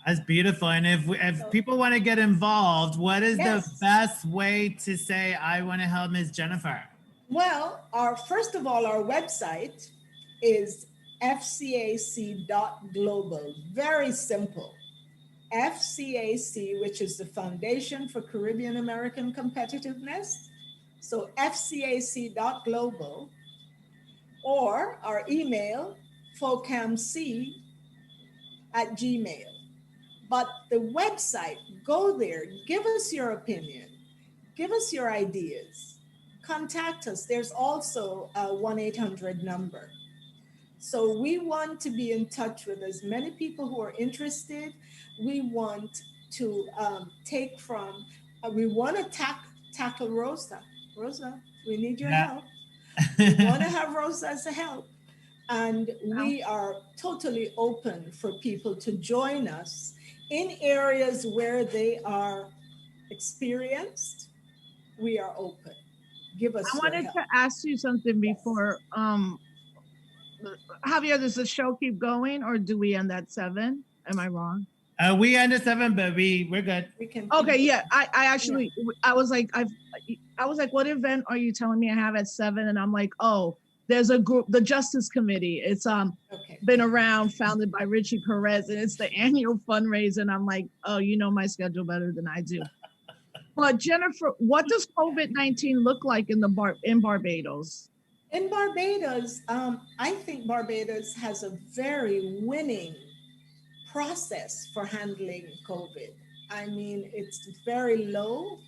That's beautiful. And if people want to get involved, what is the best way to say, I want to help Ms. Jennifer? Well, first of all, our website is fcac.global. Very simple. FCAC, which is the Foundation for Caribbean American Competitiveness. So fcac.global, or our email, focamc@gmail. But the website, go there, give us your opinion, give us your ideas, contact us. There's also a 1-800 number. So we want to be in touch with as many people who are interested. We want to we want to tackle Rosa. Rosa, we need your help. We want to have Rosa as a help. And we are totally open for people to join us in areas where they are experienced. We are open. Give us your help. I wanted to ask you something before. Javier, does the show keep going, or do we end at 7? Am I wrong? We end at 7, but we're good. We can. Okay, yeah. I actually, I was like, what event are you telling me I have at 7? And I'm like, oh, there's a group, the Justice Committee. It's been around, founded by Richie Perez, and it's the annual fundraiser. And I'm like, oh, you know my schedule better than I do. But Jennifer, what does COVID-19 look like in Barbados? In Barbados, I think Barbados has a very winning process for handling COVID. I mean, it's very low,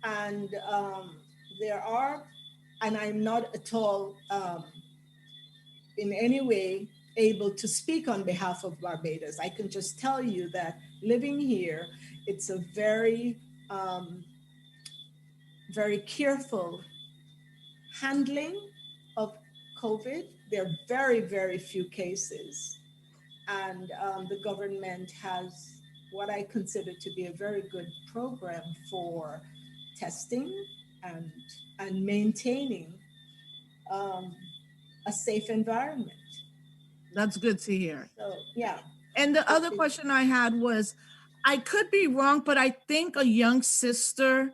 and and I'm not at all in any way able to speak on behalf of Barbados. I can just tell you that living here, it's a very, very careful handling of COVID. There are very, very few cases. And the government has what I consider to be a very good program for testing and maintaining a safe environment. That's good to hear. So, yeah. And the other question I had was, I could be wrong, but I think a young sister,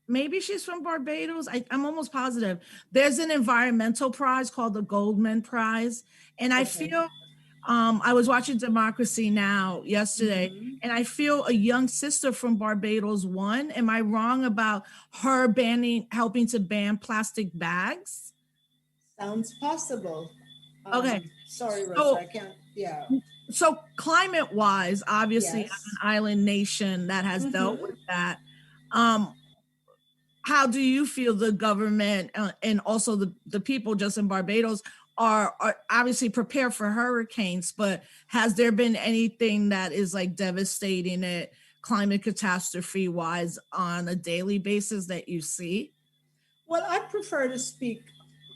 maybe she's from Barbados. I'm almost positive. There's an environmental prize called the Goldman Prize. And I feel, I was watching Democracy Now! Yesterday, and I feel a young sister from Barbados won. Am I wrong about her helping to ban plastic bags? Sounds possible. Okay. Sorry, Rosa, I can't, yeah. So climate-wise, obviously, as an island nation that has dealt with that, how do you feel the government and also the people just in Barbados are obviously prepared for hurricanes, but has there been anything that is like devastating it climate catastrophe wise on a daily basis that you see? Well, I prefer to speak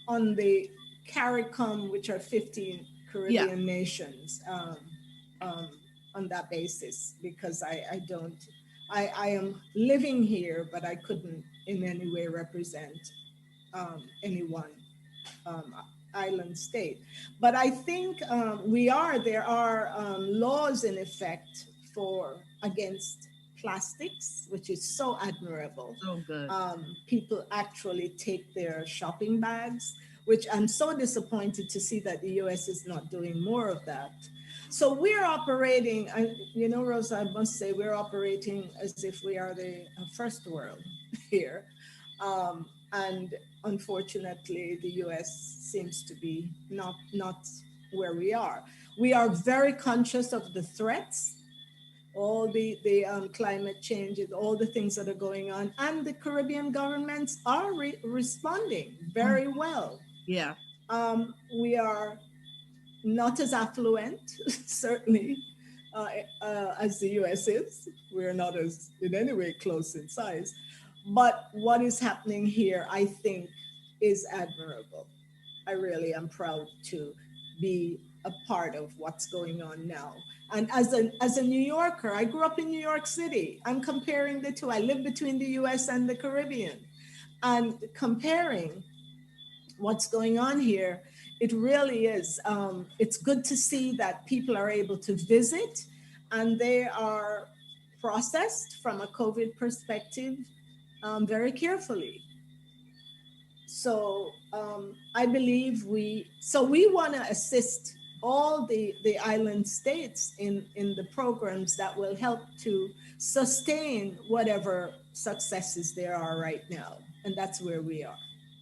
on the CARICOM, which are 15 Caribbean nations, on that basis, because I am living here, but I couldn't in any way represent any one island state. But I think there are laws in effect against plastics, which is so admirable. So good. People actually take their shopping bags, which I'm so disappointed to see that the US is not doing more of that. So we're operating, Rosa, I must say, we're operating as if we are the first world here. And unfortunately, the US seems to be not where we are. We are very conscious of the threats, all the climate changes, all the things that are going on, and the Caribbean governments are responding very well. Yeah. We are not as affluent, certainly, as the US is. We're not as in any way close in size. But what is happening here, I think, is admirable. I really am proud to be a part of what's going on now. And as a New Yorker, I grew up in New York City. I'm comparing the two. I live between the US and the Caribbean. And comparing what's going on here, it really is. It's good to see that people are able to visit and they are processed from a COVID perspective very carefully. So I believe we want to assist all the island states in the programs that will help to sustain whatever successes there are right now. And that's where we are.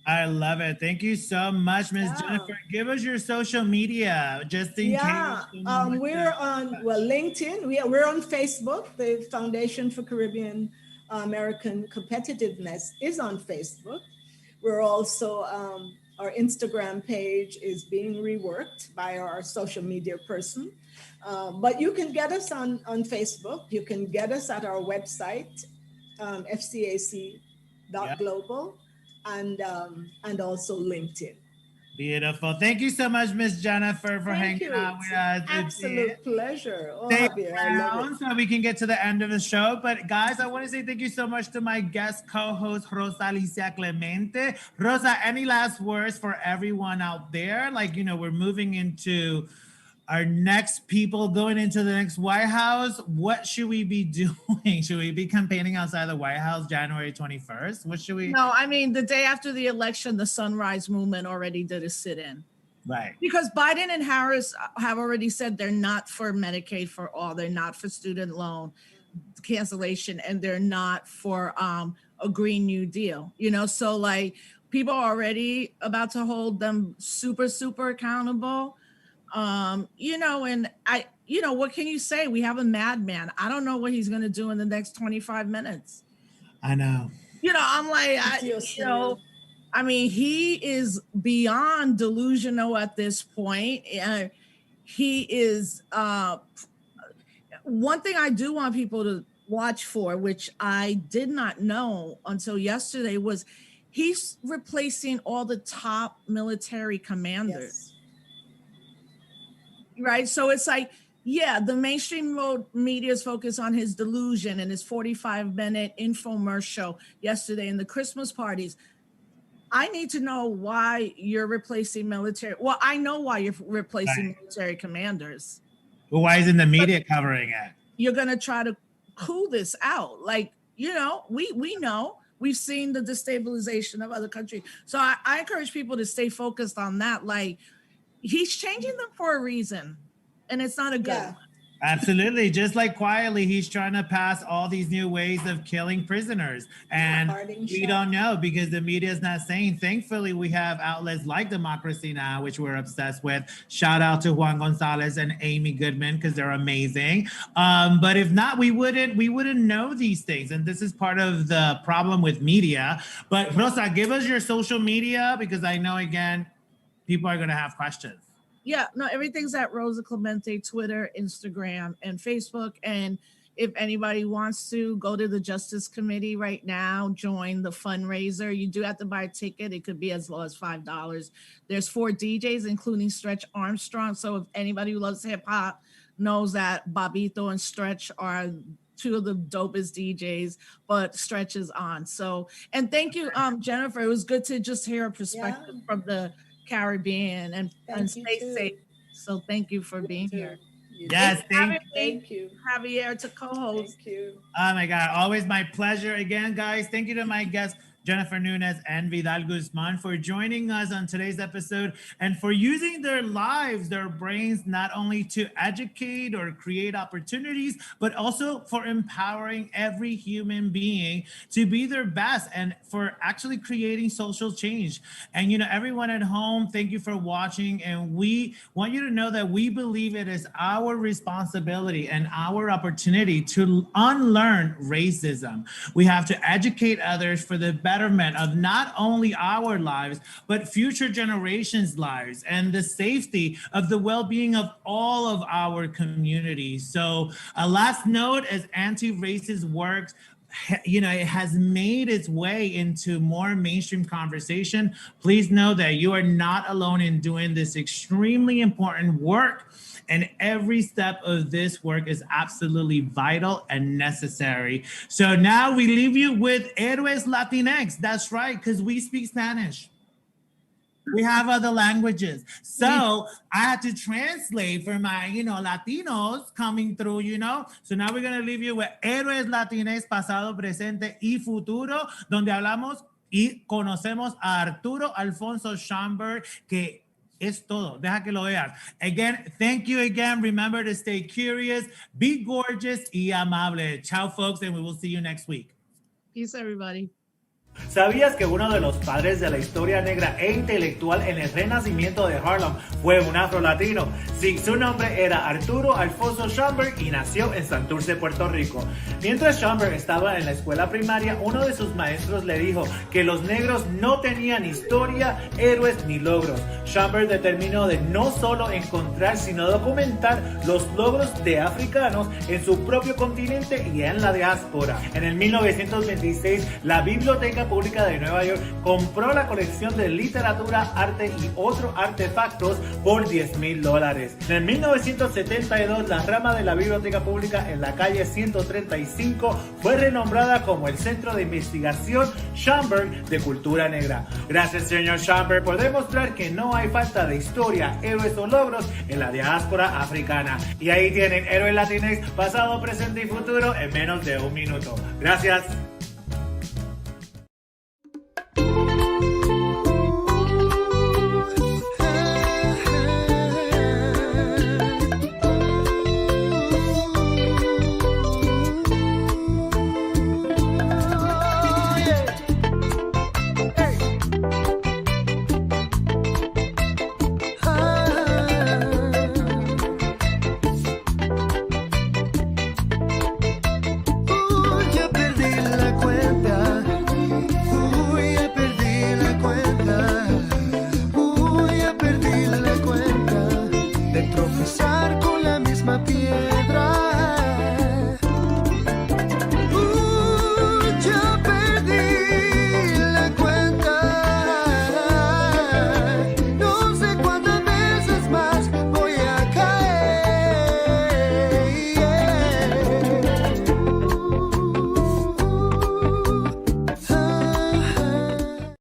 I love it. Thank you so much, Ms. Jennifer. Give us your social media, just in case. We're on LinkedIn. We're on Facebook. The Foundation for Caribbean American Competitiveness is on Facebook. We're also, our Instagram page is being reworked by our social media person. But you can get us on Facebook. You can get us at our website, fcac.global, and also LinkedIn. Beautiful. Thank you so much, Miss Jennifer, for hanging out with us. Absolute pleasure. Stay around so we can get to the end of the show. But guys, I want to say thank you so much to my guest co-host, Rosa Alicia Clemente. Rosa, any last words for everyone out there? Like, you know, we're moving into our next people going into the next White House. What should we be doing? Should we be campaigning outside the White House January 21st? What should we? No, I mean, the day after the election, the Sunrise Movement already did a sit-in. Right. Because Biden and Harris have already said they're not for Medicaid for all. They're not for student loan cancellation, and they're not for a Green New Deal. You know, so like people are already about to hold them super, super accountable. You know, and what can you say? We have a madman. I don't know what he's going to do in the next 25 minutes. I know. You know, I'm like, I mean, he is beyond delusional at this point. He is, one thing I do want people to watch for, which I did not know until yesterday, was he's replacing all the top military commanders. Yes. Right. So it's like, yeah, the mainstream media's focus on his delusion and his 45-minute infomercial yesterday in the Christmas parties. I need to know why you're replacing military. Well, I know why you're replacing military commanders. Well, why isn't the media covering it? You're going to try to cool this out. Like, you know, we know. We've seen the destabilization of other countries. So I encourage people to stay focused on that. Like, he's changing them for a reason, and it's not a good one. Absolutely. Just like quietly, he's trying to pass all these new ways of killing prisoners. And we don't know because the media is not saying. Thankfully, we have outlets like Democracy Now!, which we're obsessed with. Shout out to Juan Gonzalez and Amy Goodman because they're amazing. But if not, we wouldn't know these things. And this is part of the problem with media. But Rosa, give us your social media because I know, again, people are going to have questions. Yeah, no, everything's at Rosa Clemente, Twitter, Instagram, and Facebook. And if anybody wants to go to the Justice Committee right now, join the fundraiser. You do have to buy a ticket. It could be as low as $5. There's 4 DJs, including Stretch Armstrong. So if anybody who loves hip hop knows that Bobito and Stretch are 2 of the dopest DJs, but Stretch is on. So, and thank you, Jennifer. It was good to just hear a perspective from the Caribbean and stay safe. So thank you for being here. Yes, thank you. Javier to co-host. Thank you. Oh my God, always my pleasure. Again, guys, thank you to my guest, Jennifer Nunes and Vidal Guzman, for joining us on today's episode and for using their lives, their brains, not only to educate or create opportunities, but also for empowering every human being to be their best and for actually creating social change. And, you know, everyone at home, thank you for watching. And we want you to know that we believe it is our responsibility and our opportunity to unlearn racism. We have to educate others for the betterment of not only our lives, but future generations' lives and the safety of the well-being of all of our communities. So a last note, as anti-racist works, you know, it has made its way into more mainstream conversation. Please know that you are not alone in doing this extremely important work. And every step of this work is absolutely vital and necessary. So now we leave you with Héroes Latinx. That's right, because we speak Spanish. We have other languages. So I had to translate for my, you know, Latinos coming through, you know. So now we're going to leave you with Héroes Latinx, pasado, presente y futuro, donde hablamos y conocemos a Arturo Alfonso Schomburg, que es todo. Deja que lo veas. Again, thank you again. Remember to stay curious, be gorgeous y amable. Ciao, folks, and we will see you next week. Peace, everybody. ¿Sabías que uno de los padres de la historia negra e intelectual en el renacimiento de Harlem fue un afrolatino? Sí, su nombre era Arturo Alfonso Schomburg y nació en Santurce, Puerto Rico. Mientras Schomburg estaba en la escuela primaria, uno de sus maestros le dijo que los negros no tenían historia, héroes ni logros. Schomburg determinó de no solo encontrar, sino documentar los logros de africanos en su propio continente y en la diáspora. En el 1926, la Biblioteca Pública de Nueva York compró la colección de literatura, arte y otros artefactos por $10,000. En 1972, la rama de la Biblioteca Pública en la calle 135 fue renombrada como el Centro de Investigación Schomburg de Cultura Negra. Gracias, señor Schomburg, por demostrar que no hay falta de historia, héroes o logros en la diáspora africana. Y ahí tienen Héroes Latinx, pasado, presente y futuro en menos de un minuto. Gracias.